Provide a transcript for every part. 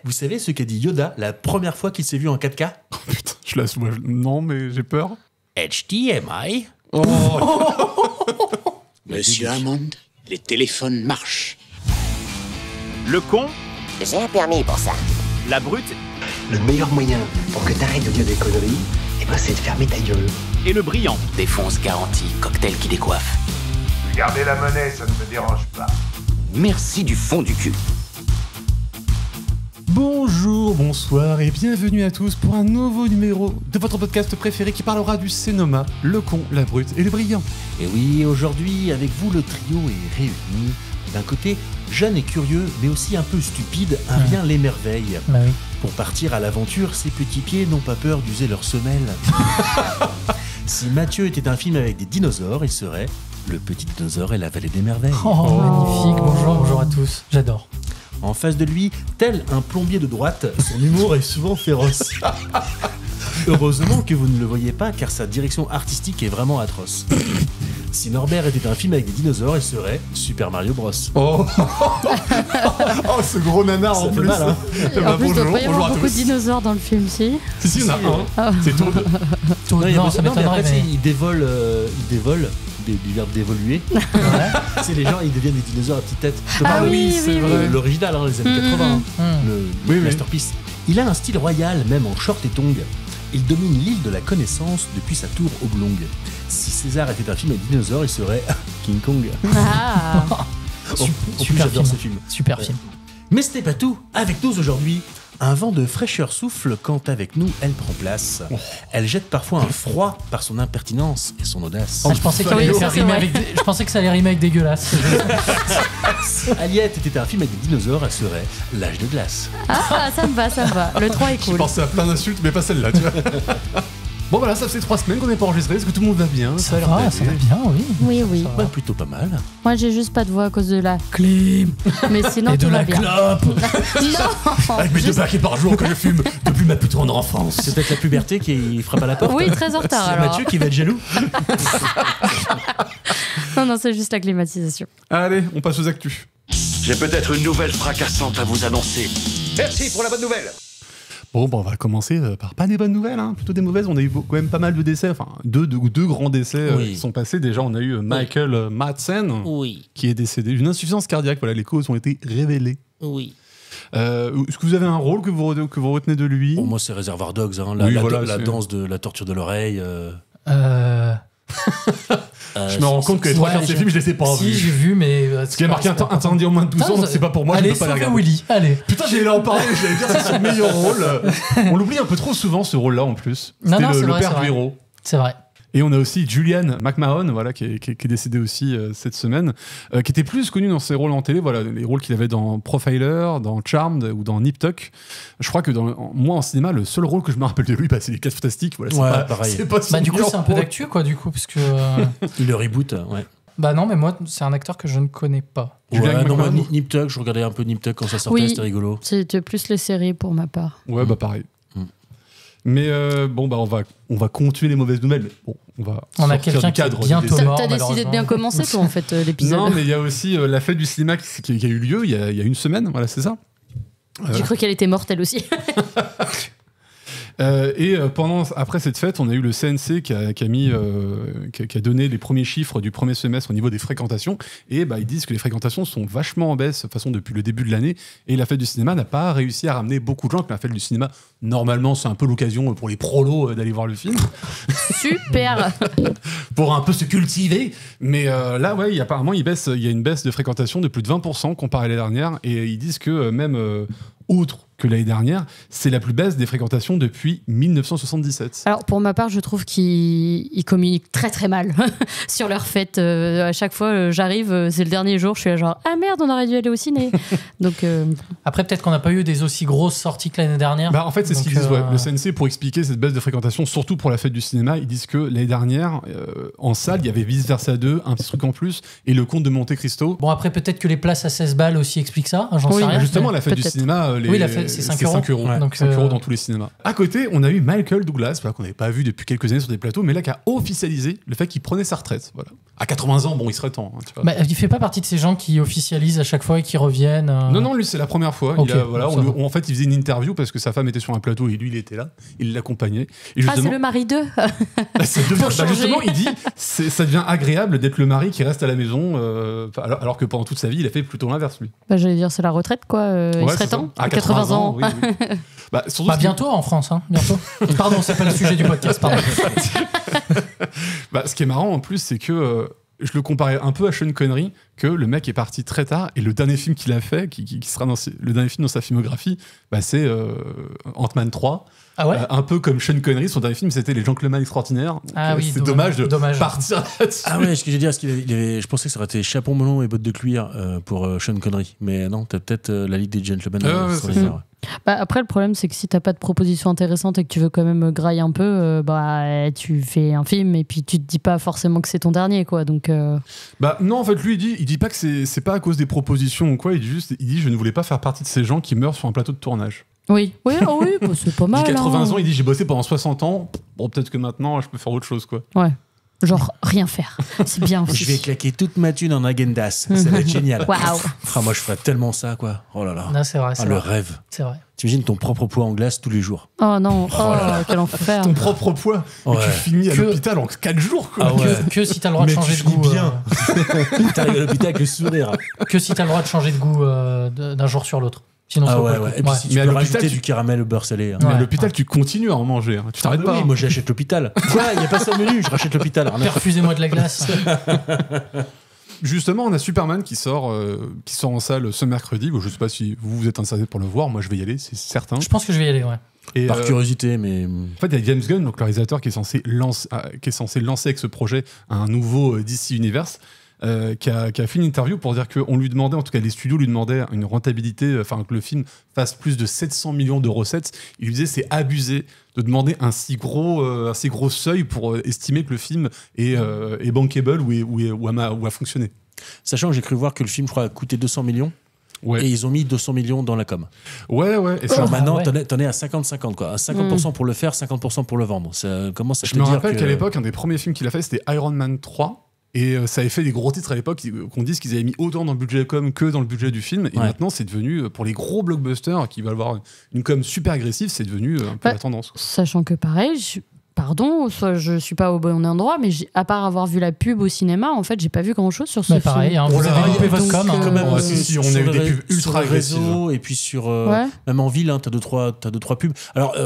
Vous savez ce qu'a dit Yoda la première fois qu'il s'est vu en 4K? Oh putain, je laisse. Non, mais j'ai peur. HDMI. Monsieur Hammond, les téléphones marchent. Le con, J'ai un permis pour ça. la brute Le meilleur moyen pour que t'arrêtes de dire des conneries, c'est de fermer ta gueule. et le brillant. Défonce garantie, cocktail qui décoiffe. Gardez la monnaie, ça ne me dérange pas. Merci du fond du cul. Bonjour, bonsoir et bienvenue à tous pour un nouveau numéro de votre podcast préféré qui parlera du cinéma, le con, la brute et le brillant. Et oui, aujourd'hui, avec vous, le trio est réuni. D'un côté, jeune et curieux, mais aussi un peu stupide, un rien l'émerveille. Bah oui. Pour partir à l'aventure, ses petits pieds n'ont pas peur d'user leurs semelles. Si Mathieu était un film avec des dinosaures, il serait Le Petit Dinosaure et la Vallée des Merveilles. Oh, magnifique. Bonjour à tous. J'adore. En face de lui, tel un plombier de droite, son humour est souvent féroce. Heureusement que vous ne le voyez pas, car sa direction artistique est vraiment atroce. Si Norbert était un film avec des dinosaures, il serait Super Mario Bros. Oh, ce gros nanar Ça en fait plus. mal, hein. En plus, il doit pas y bonjour avoir à beaucoup de tous. dinosaures dans le film, si. Si, il y en a un. C'est tout. Non, il y a Non, pas- ça non, mais m'étonnerait, après, mais- il dévole du verbe d'évoluer. C'est les gens, ils deviennent des dinosaures à petite tête. Ah oui, c'est oui, vrai. L'original, hein, les années 80. Le Oui, oui. masterpiece. Il a un style royal, même en short et tongs. Il domine l'île de la connaissance depuis sa tour oblongue. Si César était un film à dinosaures, il serait King Kong. Ah. En plus, Super j'adore film. ce film. Super Ouais. film. Mais ce n'est pas tout. Avec nous aujourd'hui, un vent de fraîcheur souffle quand avec nous elle prend place. Elle jette parfois un froid par son impertinence et son audace. Ah, je pensais Oui, que ça, c'est vrai. je pensais que ça allait rimer avec dégueulasse. Aliette était un film avec des dinosaures, elle serait L'âge de glace. Ah, ça me va, ça me va. Le 3 est J'ai cool. pensé à plein d'insultes, mais pas celle-là, tu vois. Bon voilà, ça fait 3 semaines qu'on n'est pas enregistré. Est-ce que tout le monde va bien? Ça a l'air va d'aller. bien, oui. Oui, oui. Ouais, plutôt pas mal. Moi, j'ai juste pas de voix à cause de la clim. Mais sinon, Et de tout va la bien. clope. Non. Avec mes 2 paquets par jour que je fume depuis ma plus tendre enfance. C'est peut-être la puberté qui frappe à la porte. Oui, très en retard, C'est alors. Mathieu qui va être jaloux. Non, c'est juste la climatisation. Allez, on passe aux actus. J'ai peut-être une nouvelle fracassante à vous annoncer. Merci pour la bonne nouvelle. Bon, on va commencer par pas des bonnes nouvelles, hein, plutôt des mauvaises. On a eu quand même pas mal de décès, enfin deux grands décès Oui. qui sont passés. Déjà, on a eu Michael Madsen Oui, qui est décédé d'une insuffisance cardiaque. Voilà, les causes ont été révélées. oui. Est-ce que vous avez un rôle que vous retenez de lui? Pour moi, c'est Reservoir Dogs. Hein. Oui, voilà, la c'est- danse de la torture de l'oreille. Je me rends compte que les 3 quarts de ces films, je les ai pas Si, vus. j'ai vu, mais. Ce qui a marqué incendie en moins de 12 ans, donc c'est pas pour moi, je Allez, peux pas les sauve regarder. Willy, allez. Putain, j'allais en parler, j'allais dire c'est son meilleur rôle. On l'oublie un peu trop souvent ce rôle-là en plus. Non, C'était non, c'est le vrai, père c'est du vrai. héros. C'est vrai. Et on a aussi Julianne McMahon, voilà, qui est décédée aussi cette semaine, qui était plus connu dans ses rôles en télé, voilà, les rôles qu'il avait dans Profiler, dans Charmed ou dans Nip Tuck. Je crois que moi en cinéma, le seul rôle que je me rappelle de lui, c'est les 4 Fantastiques. Voilà, Ouais, pas, pareil. c'est pas son Bah, du coup, meilleur c'est un peu rôle. d'actu, quoi, du coup, parce que. Il le reboot, ouais. Bah, non, mais moi, c'est un acteur que je ne connais pas. Julian Ouais, non, moi, McMahon. Nip Tuck, je regardais un peu Nip Tuck quand ça sortait, Oui. c'était rigolo. C'était plus les séries pour ma part. Ouais, bah pareil. Mm. Mais bon, bah on va continuer les mauvaises nouvelles. Mais bon, on va On a sortir quelqu'un du qui est cadre. bientôt du décès. mort, T'as décidé de bien malheureusement. commencer, toi, en fait, l'épisode. Non, mais il y a aussi la fête du cinéma qui a eu lieu il y a une semaine, voilà, c'est ça. J'ai cru qu'elle était morte, elle aussi. Après cette fête, on a eu le CNC qui a donné les premiers chiffres du premier semestre au niveau des fréquentations. Et bah, ils disent que les fréquentations sont vachement en baisse de toute façon depuis le début de l'année. Et la fête du cinéma n'a pas réussi à ramener beaucoup de gens. Que la fête du cinéma, normalement, c'est un peu l'occasion pour les prolos d'aller voir le film, Super. pour un peu se cultiver. Mais là, ouais, apparemment, il y a une baisse de fréquentation de plus de 20% comparé à l'année dernière. Et ils disent que même outre que l'année dernière, c'est la plus baisse des fréquentations depuis 1977. Alors, pour ma part, je trouve qu'ils communiquent très très mal sur leur fête. À chaque fois, j'arrive, c'est le dernier jour, je suis là genre « Ah merde, on aurait dû aller au ciné !» Donc, Après, peut-être qu'on n'a pas eu des aussi grosses sorties que l'année dernière. Bah, en fait, c'est ce Donc, qu'ils disent. Ouais. Le CNC, pour expliquer cette baisse de fréquentation, surtout pour la fête du cinéma, ils disent que l'année dernière, en salle, il y avait Vice Versa 2, un petit truc en plus, et Le Comte de Monte Cristo. Bon, après, peut-être que les places à 16 balles aussi expliquent ça. J'en Oui, sais rien. Justement, mais- la fête du peut-être. cinéma, Oui, la fête, c'est 5 euros. Ouais, Donc, 5 euros dans tous les cinémas. À côté, on a eu Michael Douglas, voilà, qu'on n'avait pas vu depuis quelques années sur des plateaux, mais là qui a officialisé le fait qu'il prenait sa retraite. Voilà. À 80 ans, bon, il serait temps. Hein, tu vois. Bah, il fait pas partie de ces gens qui officialisent à chaque fois et qui reviennent. Non, lui, c'est la première fois. Ok, En fait, il faisait une interview parce que sa femme était sur un plateau et lui, il était là. Il l'accompagnait. Et Ah, c'est le mari d'eux. Justement, il dit ça devient agréable d'être le mari qui reste à la maison, alors que pendant toute sa vie, il a fait plutôt l'inverse, lui. Bah, j'allais dire, c'est la retraite, quoi. Il Ouais, serait c'est ça. temps. À 80 ans. oui, oui. Bah, surtout Bah, bientôt en France, hein, bientôt. Pardon, c'est pas le sujet du podcast, pardon. Bah, ce qui est marrant en plus, c'est que je le comparais un peu à Sean Connery, que le mec est parti très tard et le dernier film qu'il a fait, qui sera le dernier film dans sa filmographie, bah, c'est Ant-Man 3. Ah ouais Un peu comme Sean Connery, son dernier film c'était Les Gentlemen Extraordinaires. Ah oui, c'est dommage de partir là-dessus. Ah ouais, ce que j'ai dit, je pensais que ça aurait été chapeau melon et bottes de cuir pour Sean Connery. Mais non, t'as peut-être la Ligue des Gentlemen. Extraordinaires, ouais. Bah, après, le problème, c'est que si t'as pas de proposition intéressante et que tu veux quand même grailler un peu, bah, tu fais un film et puis tu te dis pas forcément que c'est ton dernier, quoi. Donc, Bah non, en fait, lui, il dit pas que c'est pas à cause des propositions ou quoi. Il dit je ne voulais pas faire partie de ces gens qui meurent sur un plateau de tournage. oui, bah, c'est pas mal. Il dit 80 hein. ans, il dit j'ai bossé pendant 60 ans. Bon, peut-être que maintenant, je peux faire autre chose, quoi. Ouais. Genre, rien faire. C'est bien aussi. Je vais claquer toute ma thune en agendas. Ça va être génial. Waouh. Ah, moi, je ferais tellement ça, quoi. Oh là là. Non, c'est vrai. Ah, le rêve. C'est vrai. T'imagines ton propre poids en glace tous les jours. Oh non, quel enfer. Ton propre poids. Ouais. Et tu finis à l'hôpital en 4 jours, quoi. Ah ouais. Que si t'as le droit de Mais changer tu de goût. finis bien. T'arrives à l'hôpital avec le sourire. Que si t'as le droit de changer de goût d'un jour sur l'autre. Sinon, ça Ah vaut ouais, pas le ouais. coup. Et puis Ouais. si tu Mais à peux l'hôpital, rajouter tu- du caramel au beurre salé. Hein. Mais à Ouais. l'hôpital, tu continues à en manger. Hein. Tu t'arrêtes pas. Oui, hein. moi j'achète l'hôpital. Quoi, il n'y a pas ça au menu, je rachète l'hôpital. Rien à faire. Perfusez-moi de la glace. Justement, on a Superman qui sort en salle ce mercredi. Bon, je sais pas si vous êtes intéressé pour le voir. Moi, je vais y aller, c'est certain. Je pense que je vais y aller, ouais. Et, Par curiosité, mais. En fait, il y a James Gunn, donc le réalisateur, qui est censé lancer avec ce projet un nouveau DC Universe, qui a fait une interview pour dire qu'on lui demandait, en tout cas les studios lui demandaient une rentabilité, enfin que le film fasse plus de 700 millions de recettes. Il lui disait c'est abusé de demander un si gros seuil pour estimer que le film est bankable ou a fonctionné. Sachant que j'ai cru voir que le film, je crois, a coûté 200 millions. Ouais. Et ils ont mis 200 millions dans la com. Ouais. Et ça, Alors maintenant, ouais. t'en es à 50-50, quoi. À 50% pour le faire, 50% pour le vendre. Ça commence à je te me dire rappelle que... qu'à l'époque, un des premiers films qu'il a fait, c'était Iron Man 3. Et ça avait fait des gros titres à l'époque qu'on dise qu'ils avaient mis autant dans le budget com que dans le budget du film. Et maintenant, c'est devenu, pour les gros blockbusters qui veulent avoir une com super agressive, c'est devenu un peu la tendance, quoi. Sachant que pareil, pardon, soit je suis pas au bon endroit, mais à part avoir vu la pub au cinéma, en fait, j'ai pas vu grand chose sur ce Mais pareil, film. hein, vous avez loupé votre com. Donc, hein. Quand même, Ouais, si, on a eu des pubs ultra agressives. Et puis sur Ouais. même en ville, hein, t'as deux trois pubs. Alors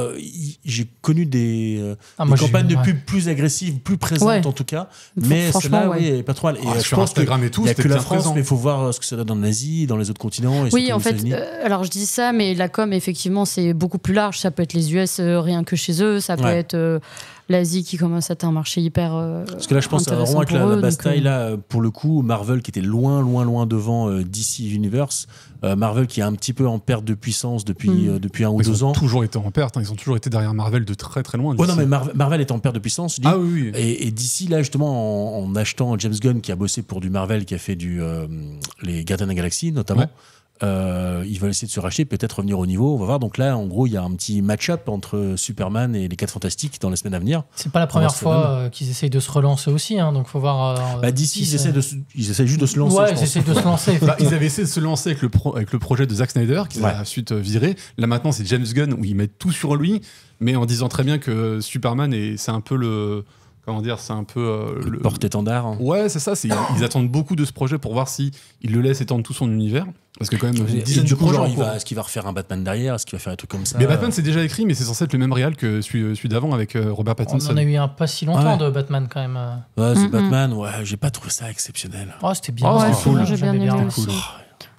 j'ai connu des moi, j'ai campagnes vu, de ouais. pub plus agressives, plus présentes Ouais. en tout cas. Mais Franchement, celle-là, ouais. oui, elle est pas trop mal. Et je Sur pense Instagram et tout, il y a c'était que la bien France, présent. mais il faut voir ce que ça donne en Asie, dans les autres continents. Et Oui, surtout en aux fait, États-Unis. alors je dis ça, mais la com, effectivement, c'est beaucoup plus large. Ça peut être les US rien que chez eux, ça peut Ouais. être l'Asie qui commence à être un marché hyper. Parce que là, je pense vraiment avec la bataille, là, pour le coup, Marvel qui était loin devant DC Universe. Marvel qui est un petit peu en perte de puissance depuis 1 ou 2 Ils ont ans. toujours été en perte, hein. Ils ont toujours été derrière Marvel de très très loin. Ouais, non, mais Marvel est en perte de puissance. Je dis. Ah oui. Et DC, là, justement, en achetant James Gunn, qui a bossé pour du Marvel, qui a fait les Gardiens de la Galaxie, notamment, ils veulent essayer de se racheter, peut-être revenir au niveau. On va voir. Donc là, en gros, il y a un petit match-up entre Superman et les 4 Fantastiques dans les semaines à venir. C'est pas la première fois qu'ils essayent de se relancer aussi, hein, donc faut voir. DC, ils essaient juste de se lancer. Ouais, je ils pense. essaient de se lancer. Ils avaient essayé de se lancer avec le projet de Zack Snyder, qu'ils ont ensuite viré. Là maintenant, c'est James Gunn où ils mettent tout sur lui, mais en disant très bien que Superman, c'est un peu le... Comment dire, c'est un peu... le porte-étendard. Hein. Ouais, c'est ça. Ils attendent beaucoup de ce projet pour voir si il le laisse étendre tout son univers. Parce que quand même, une dizaine de projets en cours. Est-ce qu'il va refaire un Batman derrière? Est-ce qu'il va faire un truc comme ça? Mais Batman, c'est déjà écrit, mais c'est censé être le même réal que celui d'avant avec Robert Pattinson. On en a eu un pas si longtemps de Batman quand même. Ouais, c'est Batman, ouais, j'ai pas trouvé ça exceptionnel. Oh, c'était bien. Ouais, c'était cool. j'ai bien aimé aussi.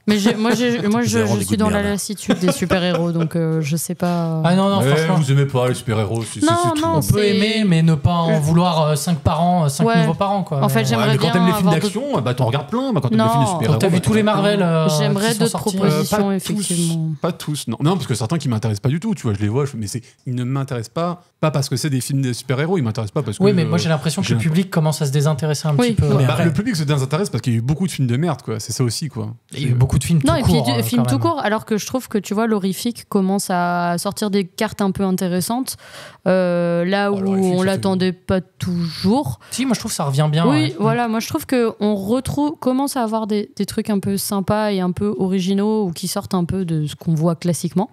Mais moi, je suis dans la lassitude des super-héros, donc je sais pas. Ah non, franchement. Vous aimez pas les super-héros, Non, on peut aimer, mais ne pas en vouloir 5 par an, 5 nouveaux par an, quoi. En fait, j'aimerais mais quand bien. t'aimes les films d'action, t'en regardes plein. Quand t'aimes les films de super-héros. T'as vu tous les Marvel. J'aimerais d'autres propositions, pas effectivement. Pas tous, non, parce que certains qui m'intéressent pas du tout, tu vois, je les vois, mais ils ne m'intéressent pas parce que c'est des films de super-héros, ils m'intéressent pas parce que. Oui, mais moi j'ai l'impression que le public commence à se désintéresser un petit peu. Le public se désintéresse parce qu'il y a eu beaucoup de films de merde, quoi. C'est ça aussi, quoi. Il y a eu beaucoup beaucoup de films Non, tout et puis court. film quand tout même. court, alors que je trouve que tu vois, l'horrifique commence à sortir des cartes un peu intéressantes, là où l'horrifique, on ça l'attendait pas toujours. Si, moi je trouve que ça revient bien. Oui, ouais. voilà, moi je trouve qu'on commence à avoir des trucs un peu sympas et un peu originaux ou qui sortent un peu de ce qu'on voit classiquement.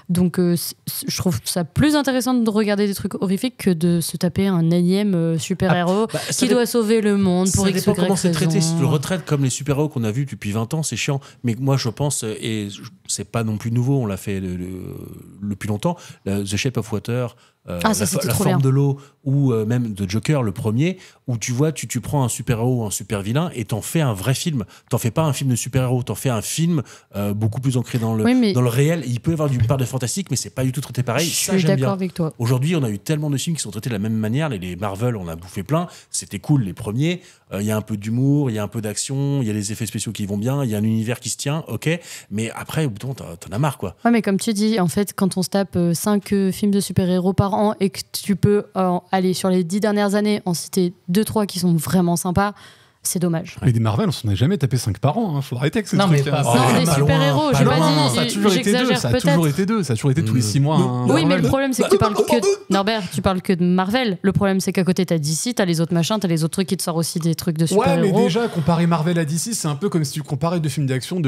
Donc je trouve ça plus intéressant de regarder des trucs horrifiques que de se taper un énième super-héros qui doit sauver le monde pour Ça X dépend comment c'est raison. traité. Si tu le retraites comme les super-héros qu'on a vus depuis 20 ans, c'est chiant. Mais moi, je pense, et c'est pas non plus nouveau, on l'a fait depuis longtemps, The Shape of Water, Ah, ça, c'était la trop forme bien. de l'eau, ou même de Joker, le premier, où tu vois, tu prends un super-héros ou un super-vilain et t'en fais un vrai film. T'en fais pas un film de super-héros, t'en fais un film beaucoup plus ancré dans le, Oui, mais- dans le réel. Il peut y avoir du part de fantastique, mais c'est pas du tout traité pareil. Je Ça, suis j'aime d'accord bien. avec toi. Aujourd'hui, on a eu tellement de films qui sont traités de la même manière. Les Marvel, on a bouffé plein. C'était cool, les premiers. Il y a un peu d'humour, il y a un peu d'action, il y a les effets spéciaux qui vont bien, il y a un univers qui se tient, ok. Mais après, au bout d'un moment, t'en as marre, quoi. Ouais, mais comme tu dis, en fait, quand on se tape 5 films de super-héros par an et que tu peux aller sur les 10 dernières années en citer 2-3 qui sont vraiment sympas, c'est dommage. Mais des Marvel, on s'en est jamais tapé 5 par an. Faut arrêter avec ces Non, mais trucs-là. pas- Non, Oh, des pas super-héros, loin, j'ai pas pas loin. dit, ça a toujours été deux. j'exagère Ça a toujours peut-être. été deux. Ça a toujours été tous les 6 mois. un Oui, mais le Marvel. problème, c'est que tu parles que de... Norbert, tu parles que de Marvel. Le problème, c'est qu'à côté, t'as DC, t'as les autres machins, t'as les autres trucs qui te sortent aussi des trucs de Ouais, super-héros. mais déjà, comparer Marvel à DC, c'est un peu comme si tu comparais deux films d'action,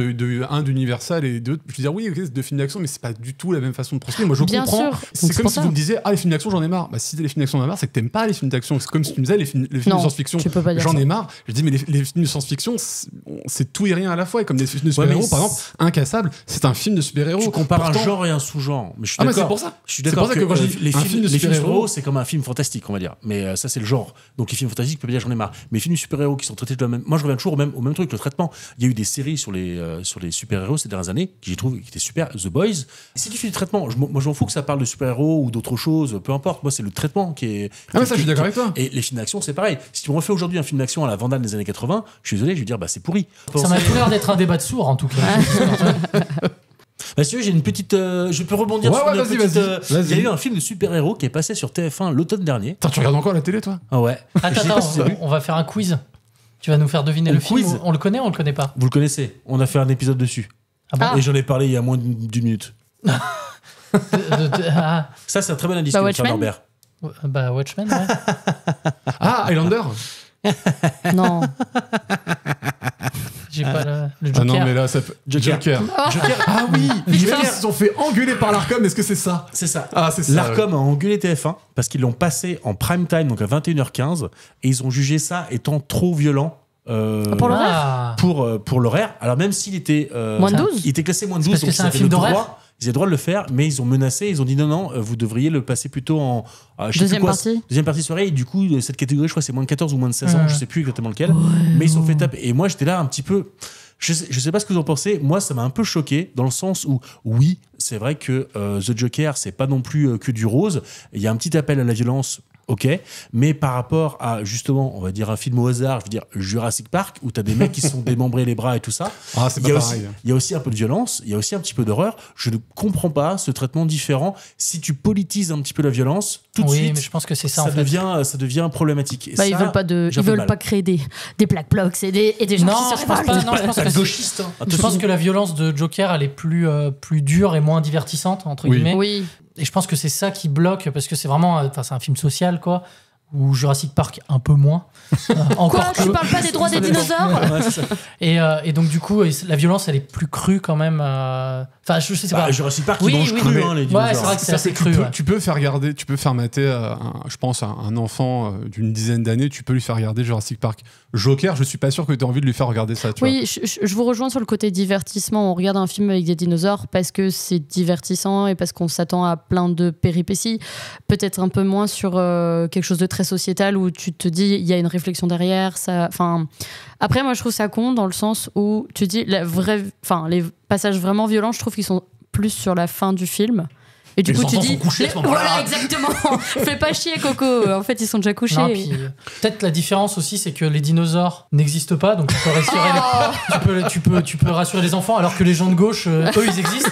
un d'Universal et deux. Je veux dire, oui, ok, c'est deux films d'action, mais c'est pas du tout la même façon de procéder. Moi, je Bien comprends. sûr. Donc, C'est c'est comme pour si ça. vous me disiez, ah, les films d'action, j'en ai marre. Bah, si t'as les films d'action, j'en ai marre, c'est que t'aimes pas les films d'action. C'est comme si tu me disais, les films Non, de science-fiction, tu peux pas dire j'en ça. ai marre. Je dis, mais les films de science-fiction, c'est tout et rien à la fois. Et comme des films de super-héros, mais par exemple, Incassable, c'est un film de super-héros. Tu compares Pourtant- un genre et un sous-genre. Mais je suis Ah, mais d'accord. c'est pour ça. Je suis C'est d'accord pour ça que quand je dis les un films, film de les films super-héros, super-héros, c'est comme un film fantastique, on va dire. Mais ça, c'est le genre. Donc les films fantastiques, peut dire j'en ai marre. Mais les films de super-héros qui sont traités de la même. Moi, je reviens toujours au même truc, le traitement. Il y a eu des séries sur les super-héros ces dernières années qui, j'ai trouvé, qui étaient super. The Boys. Et si tu fais du traitement, moi, je m'en fous que ça parle de super-héros ou d'autres choses, peu importe. Moi, c'est le traitement qui est. Ah, mais ça, je suis d'accord avec toi. Et les films d'action, c'est pareil. Si tu me refais aujourd'hui un film d'action à la Vandal des années 80, je suis désolé, je vais dire, bah, c'est pourri. Ça m'a tout l'air d'être un débat de sourds en tout cas. Bah, si tu veux, j'ai une petite. Je peux rebondir Ouais, sur ouais, une vas-y, petite. vas-y. Il y a eu un film de super-héros qui est passé sur TF1 l'automne dernier. Attends, tu regardes encore la télé, toi? Ah ouais. Je sais Attends, pas si vous avez vu. on va faire un quiz. Tu vas nous faire deviner Un le film. quiz On le connaît ou on le connaît pas? Vous le connaissez. On a fait un épisode dessus. Ah bon? Ah. Et j'en ai parlé il y a moins d'une minute. Ah, Ça, c'est un très bon indice, Bah, que Watchmen. Norbert. bah Watchmen, ouais. Ah, Highlander? Non. J'ai pas le Joker. Ah non, mais là, ça peut. Joker. Joker. Ah oui, les mecs, ils se sont fait engueuler par l'Arcom. Est-ce que c'est ça? C'est ça. Ah, c'est ça. L'Arcom a engueulé TF1 parce qu'ils l'ont passé en prime time, donc à 21h15, et ils ont jugé ça étant trop violent. Pour l'horaire Ah. pour l'horaire. Alors même s'il était Moins de 12 il était classé moins de 12, parce que donc c'est ils un avaient film le d'horreur. droit. Ils avaient le droit de le faire, mais ils ont menacé, ils ont dit non, vous devriez le passer plutôt en je sais plus Deuxième quoi, partie. deuxième partie soirée. Et du coup, cette catégorie, je crois, c'est moins de 14 ou moins de 16 ans, je sais plus exactement lequel. Mais ils se sont fait taper. Et moi, j'étais là un petit peu. Je sais pas ce que vous en pensez. Moi, ça m'a un peu choqué dans le sens où, oui, c'est vrai que The Joker, c'est pas non plus que du rose. Il y a un petit appel à la violence. Ok, mais par rapport à justement, on va dire un film au hasard, je veux dire Jurassic Park, où t'as des mecs qui se sont démembrés les bras et tout ça. Ah, c'est Il y a pas aussi, pareil. il y a aussi un peu de violence, il y a aussi un petit peu d'horreur. Je ne comprends pas ce traitement différent. Si tu politises un petit peu la violence, tout de Oui, suite, mais je pense que c'est ça, ça en fait. devient problématique. Et Bah, ils ça, veulent pas j'ai un peu de mal. créer des Black Blocs et des gens Non, qui se je pense pas. révoltent. Non, je pense que gauchiste. Hein. je pense que la violence de Joker, elle est plus dure et moins divertissante entre Oui. guillemets. Oui. Et je pense que c'est ça qui bloque parce que c'est vraiment, enfin, c'est un film social quoi. Ou Jurassic Park un peu moins. Encore Quoi, que. tu parles pas des droits des dinosaures? Ouais, c'est ça. Et donc du coup, la violence, elle est plus crue quand même. Enfin, je sais pas. Bah, Jurassic Park, Oui, ils mangent oui, cru, mais- hein, les ouais, dinosaures. c'est vrai que c'est assez Tu cru. peux, ouais. tu peux faire regarder, tu peux faire mater, je pense, à un enfant d'une dizaine d'années, tu peux lui faire regarder Jurassic Park. Joker, je suis pas sûr que tu as envie de lui faire regarder ça. Tu vois. Oui, je vous rejoins sur le côté divertissement. On regarde un film avec des dinosaures parce que c'est divertissant et parce qu'on s'attend à plein de péripéties. Peut-être un peu moins sur quelque chose de très sociétal où tu te dis il y a une réflexion derrière. Enfin, après, moi, je trouve ça con dans le sens où tu dis les passages vraiment violents, je trouve qu'ils sont plus sur la fin du film. Et du Mais coup, les tu enfants dis sont couchés à ce moment-là. voilà, exactement. Fais pas chier, Coco. En fait, ils sont déjà couchés. Non, puis, peut-être la différence aussi, c'est que les dinosaures n'existent pas, donc tu peux rassurer, tu peux rassurer les enfants, alors que les gens de gauche, eux, ils existent.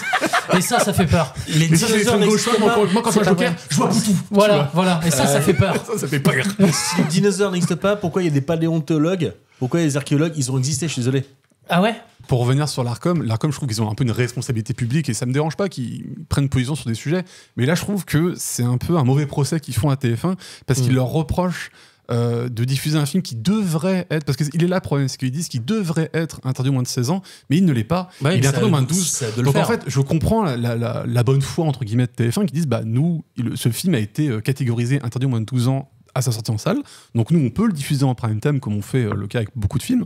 Et ça fait peur. Les Mais ça, c'est les dinosaures trucs gauche. n'existent pas. Moi, quand je vois Joker, je vois Poutou. Voilà. Et ça fait peur. Ça fait peur. Si les dinosaures n'existent pas, pourquoi il y a des paléontologues? Pourquoi il y a des archéologues? Ils ont existé, je suis désolé. Ah ouais? Pour revenir sur l'Arcom, je trouve qu'ils ont un peu une responsabilité publique et ça me dérange pas qu'ils prennent position sur des sujets. Mais là, je trouve que c'est un peu un mauvais procès qu'ils font à TF1 parce qu'ils leur reprochent de diffuser un film qui devrait être, parce qu'il est là le problème, c'est qu'ils disent qu'il devrait être interdit aux moins de 16 ans, mais il ne l'est pas. Ouais, il est interdit aux moins de 12. Ça doit Donc le en faire. fait, je comprends la bonne foi entre guillemets de TF1 qui disent nous, ce film a été catégorisé interdit aux moins de 12 ans à sa sortie en salle, donc nous on peut le diffuser en prime time comme on fait le cas avec beaucoup de films.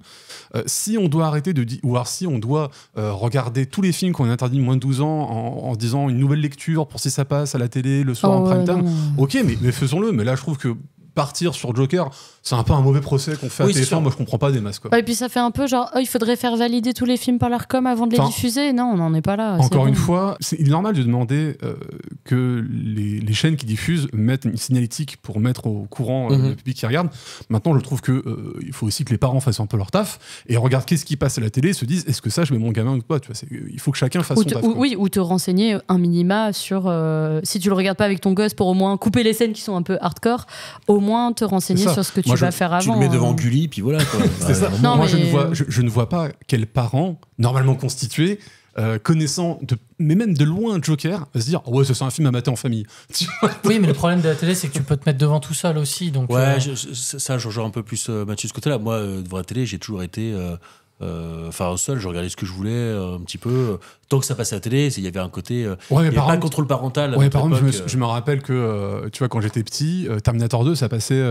Si on doit arrêter ou alors si on doit regarder tous les films qu'on a interdits de moins de 12 ans en se disant une nouvelle lecture pour si ça passe à la télé le soir en prime time, ok, mais faisons-le. Mais là je trouve que partir sur Joker, c'est un peu un mauvais procès qu'on fait à TF1. Moi, je comprends pas des masses. Quoi. Ouais, et puis ça fait un peu genre, il faudrait faire valider tous les films par l'Arcom avant de les diffuser. Non, on n'en est pas là. Encore une fois, il est normal de demander que les chaînes qui diffusent mettent une signalétique pour mettre au courant le public qui regarde. Maintenant, je trouve que il faut aussi que les parents fassent un peu leur taf et regardent qu'est-ce qui passe à la télé et se disent est-ce que ça, je mets mon gamin ou pas. Tu vois, il faut que chacun fasse son taf. Ou te renseigner un minima sur si tu le regardes pas avec ton gosse pour au moins couper les scènes qui sont un peu hardcore, au moins te renseigner sur ce que tu vas faire avant. Tu le mets devant Gulli, puis voilà. Quoi. C'est ça. Non, moi, mais... je ne vois pas quels parents, normalement constitués, connaissant, mais même de loin Joker, se dire ouais, c'est un film à mater en famille. Oui, mais le problème de la télé, c'est que tu peux te mettre devant tout seul aussi. Donc, ouais, ça, je rejoins un peu plus Mathieu de ce côté-là. Moi, devant la télé, j'ai toujours été. Au sol, je regardais ce que je voulais un petit peu. Tant que ça passait à la télé, il y avait un côté. Il n'y avait pas de contrôle parental. Ouais, par exemple, je me rappelle que tu vois, quand j'étais petit, Terminator 2, ça passait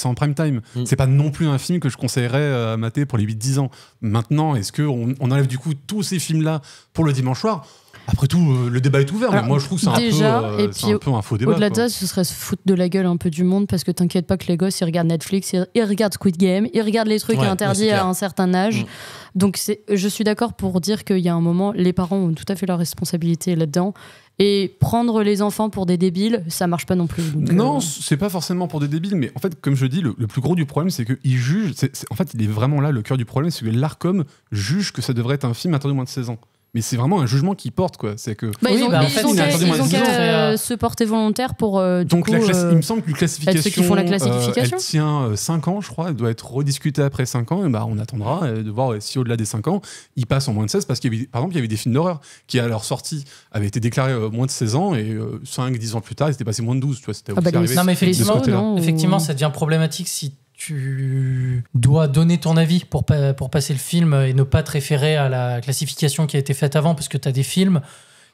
en prime time. C'est pas non plus un film que je conseillerais à mater pour les 8-10 ans. Maintenant, est-ce qu'on enlève du coup tous ces films-là pour le dimanche soir? Après tout, le débat est ouvert, mais moi je trouve que c'est un peu un faux débat. Au-delà de ça, ce serait se foutre de la gueule un peu du monde, parce que t'inquiète pas que les gosses, ils regardent Netflix, ils regardent Squid Game, ils regardent les trucs interdits à un certain âge. Donc je suis d'accord pour dire qu'il y a un moment, les parents ont tout à fait leur responsabilité là-dedans. Et prendre les enfants pour des débiles, ça marche pas non plus. Donc, non, c'est pas forcément pour des débiles, mais en fait, comme je dis, le plus gros du problème, c'est qu'il juge. En fait, il est vraiment là, le cœur du problème, c'est que l'Arcom juge que ça devrait être un film interdit aux moins de 16 ans. Mais c'est vraiment un jugement qu'ils portent, quoi. C'est que ils ont qu'à se porter volontaire pour. Donc, il me semble que la classification, ceux qui font la classification, elle tient 5 ans, je crois. Elle doit être rediscutée après 5 ans. Et on attendra de voir si au-delà des 5 ans, ils passent en moins de 16. Parce qu'il y avait, par exemple, il y avait des films d'horreur qui, à leur sortie, avaient été déclarés moins de 16 ans. Et 5-10 ans plus tard, ils étaient passés moins de 12. Tu vois, c'était aussi arrivé. Non, mais effectivement, ça devient problématique si tu dois donner ton avis pour passer le film et ne pas te référer à la classification qui a été faite avant, parce que tu as des films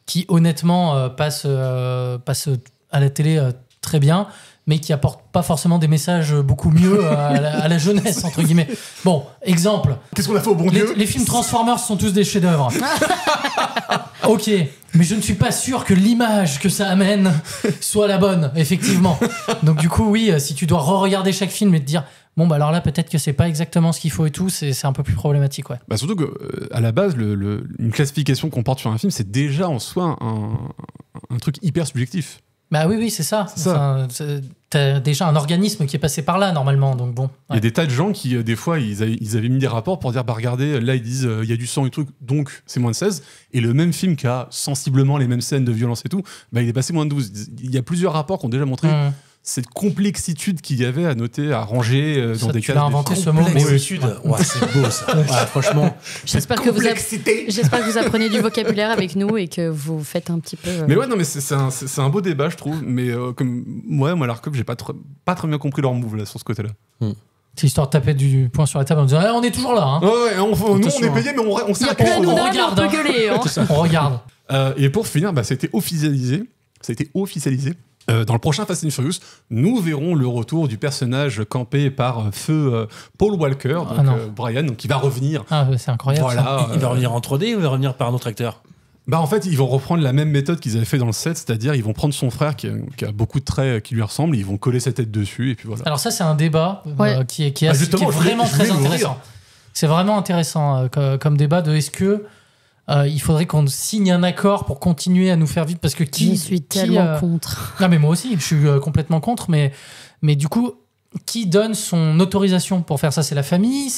qui honnêtement passent à la télé très bien, mais qui apportent pas forcément des messages beaucoup mieux à la jeunesse, entre guillemets. Bon, exemple. Qu'est-ce qu'on a fait au bon Dieu ? Les films Transformers sont tous des chefs-d'œuvre. Ok, mais je ne suis pas sûr que l'image que ça amène soit la bonne, effectivement. Donc du coup, oui, si tu dois re-regarder chaque film et te dire bon, bah alors là, peut-être que c'est pas exactement ce qu'il faut et tout, c'est un peu plus problématique, ouais. Surtout qu'à la base, une classification qu'on porte sur un film, c'est déjà en soi un truc hyper subjectif. Bah oui, c'est ça. Enfin, t'as déjà un organisme qui est passé par là, normalement, donc bon. Ouais. Il y a des tas de gens qui, des fois, ils avaient mis des rapports pour dire, regardez, là, ils disent, il y a du sang et tout, donc c'est moins de 16. Et le même film qui a sensiblement les mêmes scènes de violence et tout, il est passé moins de 12. Il y a plusieurs rapports qui ont déjà montré cette complexitude qu'il y avait à noter, à ranger dans des cases. Tu l'as inventé ce mot. Complexitude. Ouais, c'est beau ça. Ouais, franchement. J'espère que vous apprenez du vocabulaire avec nous et que vous faites un petit peu. Mais ouais, non, mais c'est un beau débat, je trouve. Mais comme moi, l'Arcom, j'ai pas très bien compris leur move là sur ce côté-là. C'est histoire de taper du poing sur la table en disant on est toujours là. Hein. Ouais, nous on est payé, mais on s'y apprend. On regarde. On peut gueuler. On regarde. Et pour finir, ça a été officialisé. Dans le prochain Fast and Furious, nous verrons le retour du personnage campé par feu Paul Walker, Brian, donc qui va revenir. Ah, c'est incroyable. Voilà, il va revenir en 3D ou il va revenir par un autre acteur ? En fait, ils vont reprendre la même méthode qu'ils avaient fait dans le 7, c'est-à-dire ils vont prendre son frère qui a beaucoup de traits qui lui ressemblent, ils vont coller sa tête dessus et puis voilà. Alors ça, c'est un débat qui est vraiment très intéressant. C'est vraiment intéressant comme débat de est-ce que il faudrait qu'on signe un accord pour continuer à nous faire vivre, parce que je suis tellement contre. Non mais moi aussi, je suis complètement contre, mais du coup, qui donne son autorisation pour faire ça ? C'est la famille ?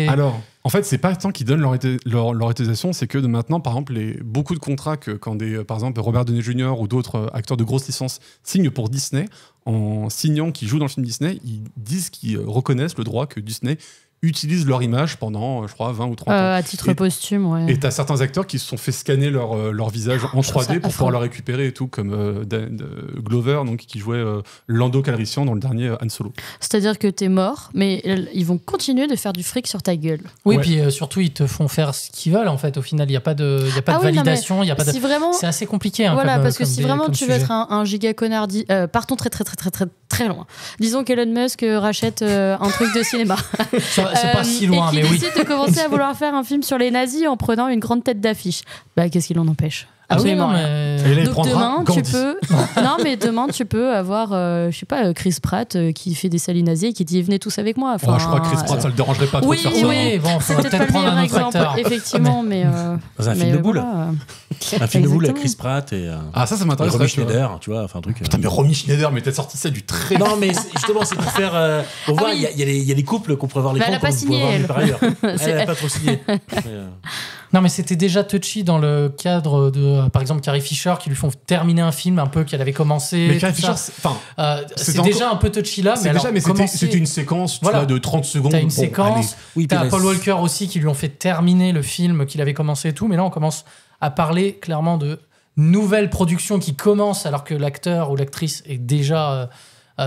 Alors, en fait, c'est pas tant qu'ils donnent leur autorisation, c'est que de maintenant, par exemple, beaucoup de contrats que quand par exemple, Robert Downey Jr. ou d'autres acteurs de grosses licences signent pour Disney, en signant qu'ils jouent dans le film Disney, ils disent qu'ils reconnaissent le droit que Disney utilisent leur image pendant, je crois, 20 ou 30 ans. À titre posthume, ouais. Et t'as certains acteurs qui se sont fait scanner leur visage en 3D pour pouvoir le récupérer et tout, comme Glover, donc, qui jouait Lando Calrissian dans le dernier Han Solo. C'est-à-dire que t'es mort, mais ils vont continuer de faire du fric sur ta gueule. Oui, puis surtout, ils te font faire ce qu'ils veulent, en fait. Au final, il n'y a pas de validation, il y a pas de... vraiment... C'est assez compliqué. Hein, voilà, comme, parce que comme si vraiment tu veux sujet. être un giga connard, partons très loin. Disons qu'Elon Musk rachète un truc de cinéma. C'est pas si loin, mais oui. Et qui décide de commencer à vouloir faire un film sur les nazis en prenant une grande tête d'affiche. Bah, qu'est-ce qu'il en empêche? Absolument rien. Et là, il Donc prendra demain, tu peux avoir, je sais pas, Chris Pratt qui fait des salis nazis et qui dit venez tous avec moi. Enfin, je crois que Chris Pratt, ça le dérangerait pas trop de faire ça. Oui, bon, c'est faudrait peut-être pas prendre le un meilleur autre exemple, acteur. effectivement, mais Dans un film de boule. Un film de boule avec Chris Pratt et ça m'intéresse. Romy Schneider, tu vois, enfin un truc. Putain, mais Romy Schneider, mais t'as sorti ça du très. Non, mais justement, c'est pour faire. Pour voir, il y a des couples qu'on pourrait voir l'écran. Elle a pas signé, par ailleurs. Elle a pas trop signé. Non, mais c'était déjà touchy dans le cadre de, par exemple, Carrie Fisher, qui lui font terminer un film un peu qu'elle avait commencé. Mais Carrie Fisher, c'est déjà un peu touchy là. Mais c'était une séquence de 30 secondes. T'as une séquence. T'as Paul Walker aussi qui lui ont fait terminer le film qu'il avait commencé et tout. Mais là, on commence à parler clairement de nouvelles productions qui commencent alors que l'acteur ou l'actrice est déjà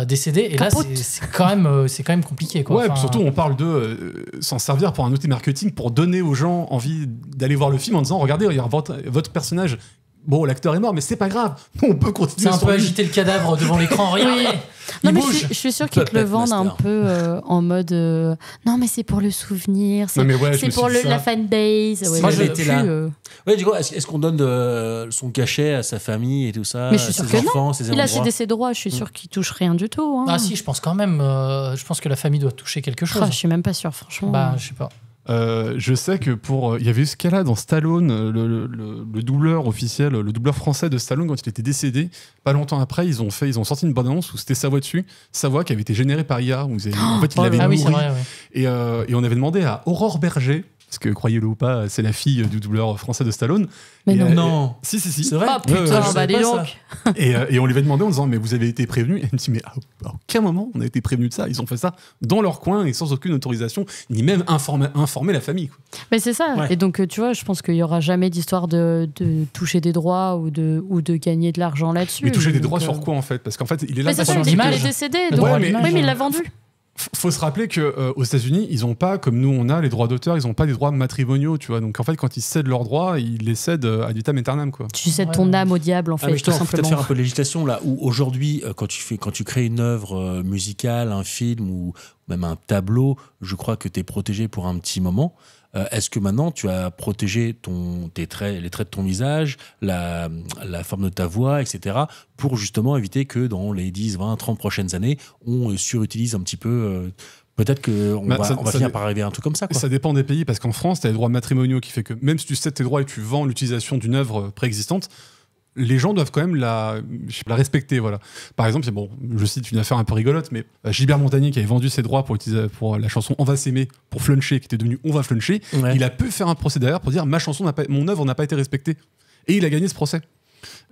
décédé. Et là, c'est quand même compliqué. Quoi. Ouais, surtout, on parle de s'en servir pour un outil marketing pour donner aux gens envie d'aller voir le film en disant regardez, votre personnage. Bon, l'acteur est mort, mais c'est pas grave. On peut continuer. C'est un peu agiter le cadavre devant l'écran. Regardez. Non, mais je suis sûr qu'ils te le vendent un peu en mode non, mais c'est pour le souvenir, c'est pour la fanbase. Ouais, moi, j'étais là. Ouais, du coup, est-ce qu'on donne son cachet à sa famille et tout ça, mais je suis sûr ses que enfants, non. ses Il a endroits. cédé ses droits, je suis sûr qu'il touche rien du tout. Hein. Ah si, je pense quand même. Je pense que la famille doit toucher quelque chose. Je suis même pas sûr, franchement. Bah, je sais pas. Je sais que il y avait eu ce cas-là dans Stallone, le doubleur officiel, le doubleur français de Stallone quand il était décédé. Pas longtemps après, ils ont sorti une bande-annonce où c'était sa voix dessus, sa voix qui avait été générée par IA. En fait, il avait oui, c'est vrai. Et on avait demandé à Aurore Berger. Parce que, croyez-le ou pas, c'est la fille du doubleur français de Stallone. Mais non. Si. C'est vrai. Oh putain, dis donc. Et on lui avait demandé en disant, mais vous avez été prévenu. Et elle me dit, mais à aucun moment on a été prévenu de ça. Ils ont fait ça dans leur coin et sans aucune autorisation, ni même informer la famille. Quoi. Mais c'est ça. Ouais. Et donc, tu vois, je pense qu'il n'y aura jamais d'histoire de toucher des droits ou de gagner de l'argent là-dessus. Mais toucher des droits sur quoi, en fait? Parce qu'en fait, il est là. Mais c'est ça, il est décédé. Donc, mais il l'a vendu. Faut se rappeler qu'aux États-Unis, ils n'ont pas, comme nous on a, les droits d'auteur, ils n'ont pas des droits matrimoniaux, tu vois. Donc en fait, quand ils cèdent leurs droits, ils les cèdent ad vitam aeternam, quoi. Tu cèdes ton âme au diable, en fait. Mais tout faut simplement. peut-être faire un peu de législation là, où aujourd'hui, quand tu crées une œuvre musicale, un film ou même un tableau, je crois que tu es protégé pour un petit moment. Est-ce que maintenant tu as protégé les traits de ton visage, la forme de ta voix, etc., pour justement éviter que dans les 10, 20, 30 prochaines années, on surutilise un petit peu peut-être qu'on va finir par arriver à un truc comme ça, quoi. Ça dépend des pays, parce qu'en France, tu as les droits matrimoniaux qui fait que même si tu cèdes tes droits et tu vends l'utilisation d'une œuvre préexistante, les gens doivent quand même la respecter, voilà. Par exemple, je cite une affaire un peu rigolote, mais Gilbert Montagnier qui avait vendu ses droits pour la chanson On va s'aimer pour Fluncher, qui était devenu On va Fluncher, il a pu faire un procès derrière pour dire mon œuvre n'a pas été respectée. Et il a gagné ce procès.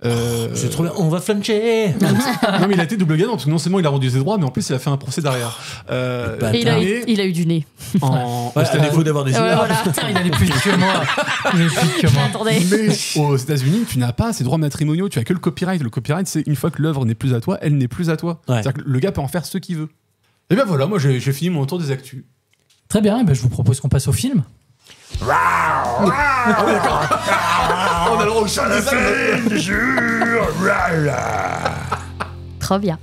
C'est trop bien, on va fluncher. Non, mais il a été double gagnant parce que non seulement il a vendu ses droits, mais en plus il a fait un procès derrière. Et il a eu du nez. C'était à défaut d'avoir des yeux. Voilà. Il a plus que moi. Mais aux États-Unis, tu n'as pas ces droits matrimoniaux, tu as que le copyright. Le copyright, c'est une fois que l'œuvre n'est plus à toi, elle n'est plus à toi. Ouais. C'est-à-dire que le gars peut en faire ce qu'il veut. Et ben voilà, moi j'ai fini mon tour des actus. Très bien, et ben je vous propose qu'on passe au film. Ah oui, d'accord. On a le droit au chant du jour. Trop bien.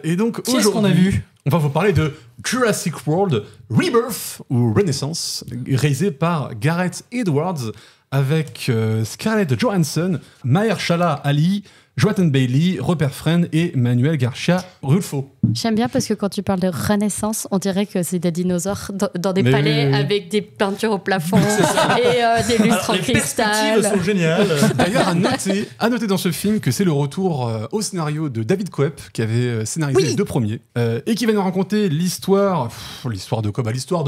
Et donc Qu'est-ce qu'on a vu? On va vous parler de Jurassic World Rebirth ou Renaissance, réalisé par Gareth Edwards avec Scarlett Johansson, Mahershala Ali, Jonathan Bailey, Robert Friend et Manuel Garcia Rulfo. J'aime bien parce que quand tu parles de Renaissance, on dirait que c'est des dinosaures dans des palais avec des peintures au plafond et des lustres en cristal. Les perspectives sont géniales. D'ailleurs, à noter dans ce film que c'est le retour au scénario de David Koepp, qui avait scénarisé les deux premiers, et qui va nous raconter l'histoire de quoi? L'histoire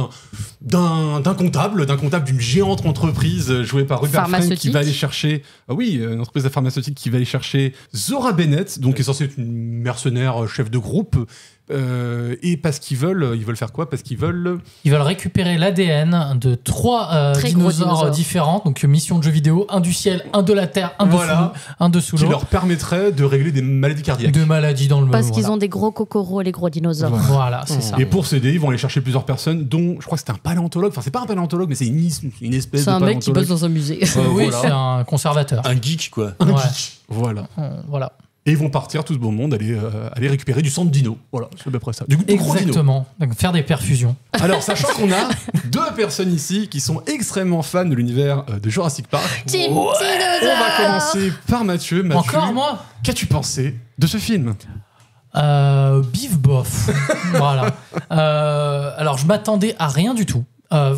d'un comptable d'une géante entreprise jouée par Robert Friend qui va aller chercher, une entreprise pharmaceutique qui va aller chercher Zora Bennett, donc qui est censée être une mercenaire chef de groupe, Et parce qu'ils veulent faire quoi? Parce qu'ils veulent récupérer l'ADN de 3 Très gros dinosaures différents, donc mission de jeu vidéo, un du ciel, un de la terre, un dessous qui l'eau. leur permettrait de régler des maladies cardiaques. De maladies dans le monde. Parce qu'ils ont des gros cocoros, les gros dinosaures. Voilà, c'est ça. Et pour s'aider, ils vont aller chercher plusieurs personnes, dont je crois que c'était un paléontologue. Enfin, c'est pas un paléontologue, mais c'est une espèce de C'est un mec qui paléontologue. bosse dans un musée. Oui, Voilà. c'est un conservateur. Un geek, quoi. Ouais. Voilà. Voilà. Et ils vont partir, tout ce beau monde, aller récupérer du sang de dino. Voilà, c'est à peu près ça. Du gros dino. Exactement. Donc, faire des perfusions. Alors, sachant qu'on a 2 personnes ici qui sont extrêmement fans de l'univers de Jurassic Park, Team on va commencer par Mathieu. Encore moi Qu'as-tu pensé de ce film? Bif bof. Voilà. Alors, je m'attendais à rien du tout.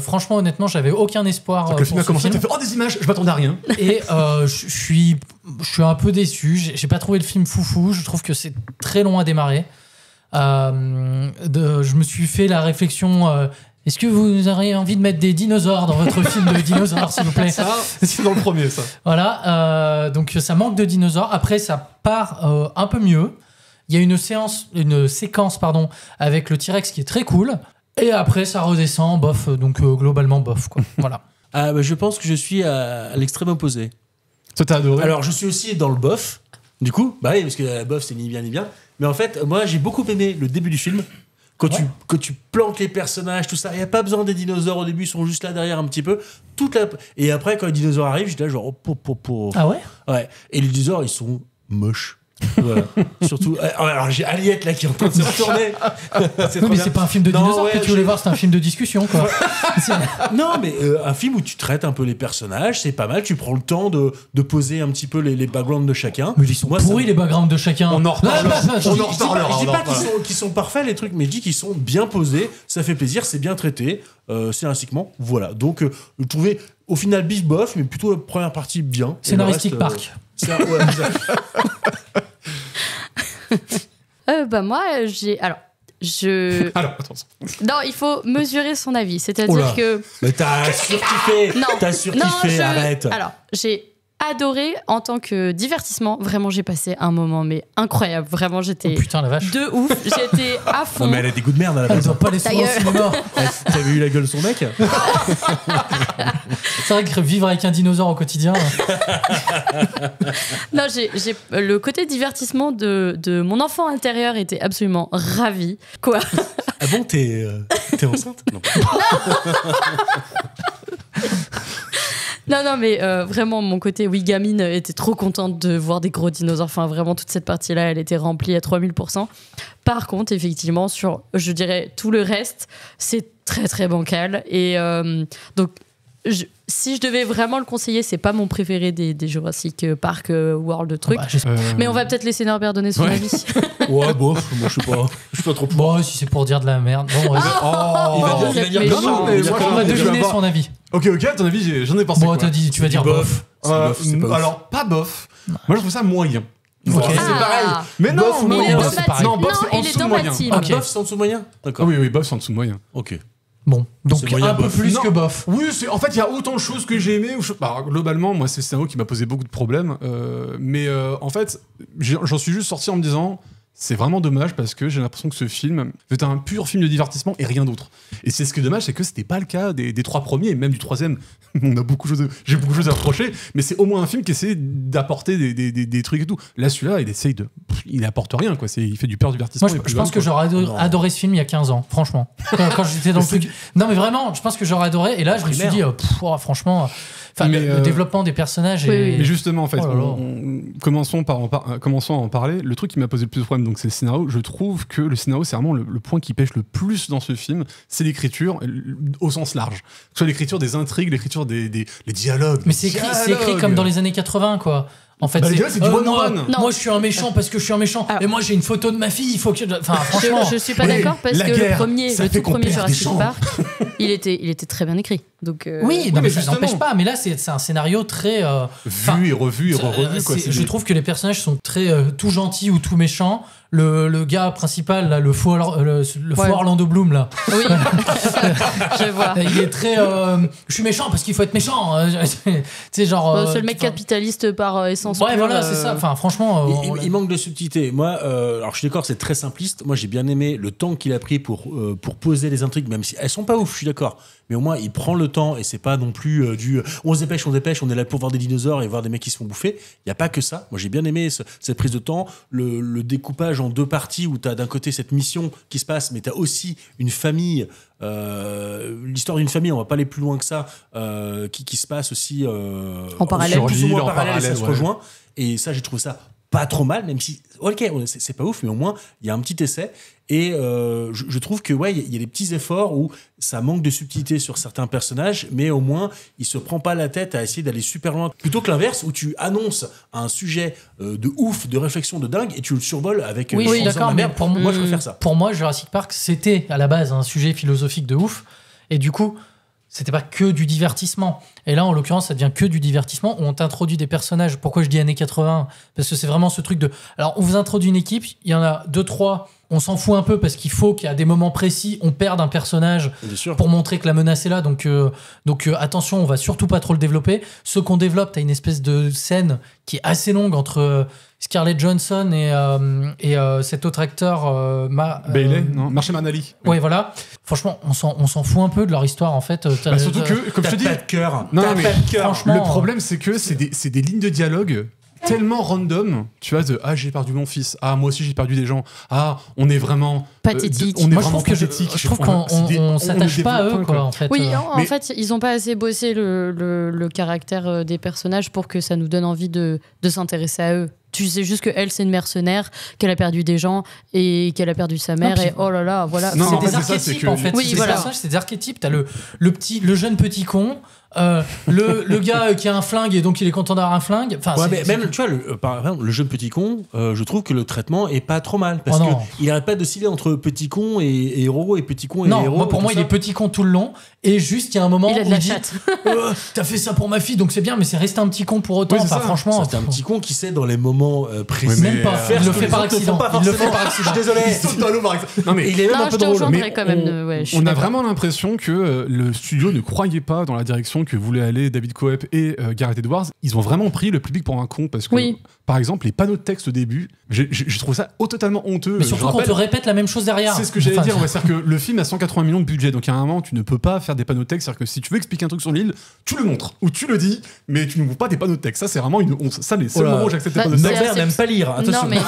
Franchement, honnêtement, j'avais aucun espoir. Le film a pour ce commencé, film. t'as fait des images, je m'attendais à rien. Et je suis un peu déçu. J'ai pas trouvé le film foufou. Je trouve que c'est très long à démarrer. Je me suis fait la réflexion. Est-ce que vous auriez envie de mettre des dinosaures dans votre film de dinosaures, s'il vous plaît? Ça, c'est dans le premier, ça. Voilà. Donc ça manque de dinosaures. Après, ça part un peu mieux. Il y a une séquence, avec le T-Rex qui est très cool. Et après, ça redescend, bof. Donc globalement, bof, quoi. Voilà. Je pense que je suis à l'extrême opposé. Ça, t'as adoré? Alors, je suis aussi dans le bof. Du coup, bah oui, parce que la bof, c'est ni bien ni bien. Mais en fait, moi, j'ai beaucoup aimé le début du film. Quand tu plantes les personnages, tout ça, il n'y a pas besoin des dinosaures au début, ils sont juste là derrière un petit peu. Et après, quand les dinosaures arrivent, j'étais là genre... Ah ouais? Ouais. Et les dinosaures, ils sont moches. Voilà. Surtout... Alors, j'ai Aliette là qui est en train de se retourner. Oui, mais c'est pas un film de dinosaures que tu voulais voir, c'est un film de discussion, quoi. Non, mais un film où tu traites un peu les personnages, c'est pas mal. Tu prends le temps de poser un petit peu les backgrounds de chacun. Mais ils sont pourris, les backgrounds de chacun. On en reparlera. Je dis pas qu'ils sont parfaits, les trucs, mais je dis qu'ils sont bien posés. Ça fait plaisir, c'est bien traité, scénaristiquement. Voilà. Donc, je trouvais au final bif bof, mais plutôt la première partie bien. Scénaristique Park. Moi, j'ai... Alors, attention. Non, il faut mesurer son avis. C'est-à-dire que... Mais t'as surkiffé. Non. T'as surkiffé, arrête. Alors, j'ai adoré en tant que divertissement. Vraiment, j'ai passé un moment mais incroyable. Vraiment, j'étais putain, la vache. de ouf. J'étais à fond. Non, mais elle a des goûts de merde à la Elle base. doit pas les soins au cinéma. T'avais eu la gueule de son mec? C'est vrai que vivre avec un dinosaure au quotidien... Non, j'ai le côté divertissement de mon enfant intérieur était absolument ravi. Quoi? Ah bon, t'es enceinte? Non. Non, mais vraiment, mon côté gamine était trop contente de voir des gros dinosaures. Enfin, vraiment, toute cette partie-là, elle était remplie à 3000%. Par contre, effectivement, sur, je dirais, tout le reste, c'est très, très bancal. Et donc, si je devais vraiment le conseiller, c'est pas mon préféré des Jurassic Park World de trucs. Mais on va peut-être laisser Norbert donner son avis. Ouais, bof, moi je suis pas trop. Bon, si c'est pour dire de la merde. Bon, il va dire on va deviner son avis. Ok, à ton avis, j'en ai pensé. Bon, tu vas dire bof. C'est pas ouf. Alors, pas bof. Moi, je trouve ça moyen. Ok. C'est pareil. Mais non, Bof ou Mais moyen, il est c'est dans pareil. ma- Non, bof, c'est en il est dessous dans de ma moyen. team. Ah, Ok. bof, c'est en dessous moyen? D'accord. Oui, bof, c'est en dessous de moyen. Ok. Bon, donc C'est moyen un peu bof. plus Non. que bof. Oui, en fait, il y a autant de choses que j'ai aimées. Globalement, moi, c'est le scénario qui m'a posé beaucoup de problèmes. Mais en fait, j'en suis juste sorti en me disant, c'est vraiment dommage parce que j'ai l'impression que ce film c'est un pur film de divertissement et rien d'autre. Et c'est ce qui est dommage, c'est que c'était pas le cas des 3 premiers et même du 3e. J'ai beaucoup de choses à reprocher, mais c'est au moins un film qui essaie d'apporter des trucs et tout. Là, celui-là, il apporte rien, quoi. Il fait du pur divertissement. Moi, je pense que j'aurais adoré ce film il y a 15 ans, franchement. Quand j'étais dans le truc. Non, mais vraiment, je pense que j'aurais adoré. Et là, je me suis dit, franchement. Le développement des personnages. Mais justement, en fait, Oh commençons à en parler. Le truc qui m'a posé le plus de problèmes, donc, c'est le scénario. Je trouve que le scénario, c'est vraiment le point qui pêche le plus dans ce film. C'est l'écriture, au sens large. Que ce soit l'écriture des intrigues, l'écriture les dialogues. Mais c'est écrit comme dans les années 80, quoi. En fait, c'est du one-on-one. Moi, je suis un méchant parce que je suis un méchant. Alors, et moi, j'ai une photo de ma fille. Il faut que. Enfin, franchement. Je suis pas d'accord parce que le tout premier perd des Jurassic gens. Park, il était très bien écrit. Donc, Oui, non, mais ça justement. n'empêche pas. Mais là, c'est un scénario très Vu et revu et revu. quoi. je trouve que les personnages sont très tout gentils ou tout méchants. Le gars principal, là, le faux Orlando Bloom, là. Oui, je vois. Il est très. Je suis méchant parce qu'il faut être méchant. Tu sais, genre. C'est le mec capitaliste par essence. Ouais, pure, voilà, c'est ça. Enfin, franchement. Il manque de subtilité. Moi, alors je suis d'accord, c'est très simpliste. Moi, j'ai bien aimé le temps qu'il a pris pour poser les intrigues, même si elles sont pas ouf, je suis d'accord. Mais au moins, il prend le temps et c'est pas non plus on se dépêche, on est là pour voir des dinosaures et voir des mecs qui se font bouffer. Il y a pas que ça. Moi, j'ai bien aimé cette prise de temps, le découpage en deux parties où tu as d'un côté cette mission qui se passe, mais tu as aussi une famille, l'histoire d'une famille, on va pas aller plus loin que ça, qui se passe aussi en parallèle, plus ou moins en parallèle, ça se ouais. rejoint. Et ça, j'ai trouvé ça pas trop mal, même si, ok, c'est pas ouf, mais au moins, il y a un petit essai. Et je trouve que, ouais, il y a des petits efforts où ça manque de subtilité sur certains personnages, mais au moins, il se prend pas la tête à essayer d'aller super loin. Plutôt que l'inverse, où tu annonces un sujet de ouf, de réflexion de dingue, et tu le survoles avec... Oui, d'accord, mais pour moi, je préfère ça. Pour moi, Jurassic Park, c'était à la base un sujet philosophique de ouf. Et du coup, c'était pas que du divertissement. Et là, en l'occurrence, ça devient que du divertissement où on t'introduit des personnages. Pourquoi je dis années 80 ? Parce que c'est vraiment ce truc de... Alors, on vous introduit une équipe, il y en a 2-3, on s'en fout un peu parce qu'il faut qu'à des moments précis, on perde un personnage pour montrer que la menace est là. Donc attention, on va surtout pas trop le développer. Ce qu'on développe, t'as une espèce de scène qui est assez longue entre... Scarlett Johansson et cet autre acteur Bailey, non, Marshall McAnally. Ouais, voilà. Franchement, on s'en fout un peu de leur histoire en fait. Surtout que, comme je te dis, pas de cœur. Non, mais franchement, le problème c'est que c'est des lignes de dialogue tellement random, tu vois, j'ai perdu mon fils, moi aussi j'ai perdu des gens, on est vraiment pathétique. Moi je trouve qu'on s'attache pas à eux quoi, en fait. Oui, en fait, ils ont pas assez bossé le caractère des personnages pour que ça nous donne envie de s'intéresser à eux. Tu sais juste qu'elle, c'est une mercenaire, qu'elle a perdu des gens et qu'elle a perdu sa mère. Et oh là là, voilà. Non, c'est des archétypes en fait. Oui, C'est voilà. des personnages, c'est des archétypes. T'as le jeune petit con, le gars qui a un flingue et donc il est content d'avoir un flingue. Enfin, ouais, mais même, tu vois, par exemple, le jeune petit con, je trouve que le traitement est pas trop mal. Parce qu'il arrête pas d'osciller entre petit con et héros et petit con et héros. Non, pour moi, il est petit con tout le long. Et juste, il y a un moment il a de où la il dit chatte. t'as fait ça pour ma fille, donc c'est bien, mais c'est resté un petit con pour autant. Oui, enfin, franchement. C'est un petit con qui sait dans les moments précis. Même pas. Il le fait par accident. Il le fait par accident. Je suis désolé. Il saute dans l'eau par exemple. Non, mais il est même un peu drôle. Mais quand même. On a vraiment l'impression que le studio ne croyait pas dans la direction que voulaient aller David Coep et Gareth Edwards. Ils ont vraiment pris le public pour un con parce que, par exemple, les panneaux de texte au début, je trouve ça totalement honteux. Mais surtout qu'on te répète la même chose derrière. C'est ce que j'allais dire. C'est-à-dire que le film a 180 millions de budget, donc à un moment, tu ne peux pas faire des panneaux de texte. C'est-à-dire que si tu veux expliquer un truc sur l'île, tu le montres ou tu le dis, mais tu ne montres pas des panneaux de texte. Ça, c'est vraiment une honte. Ça, les seuls moments où j'accepte des panneaux de texte. Norbert n'aime pas lire. Attention. Non, mais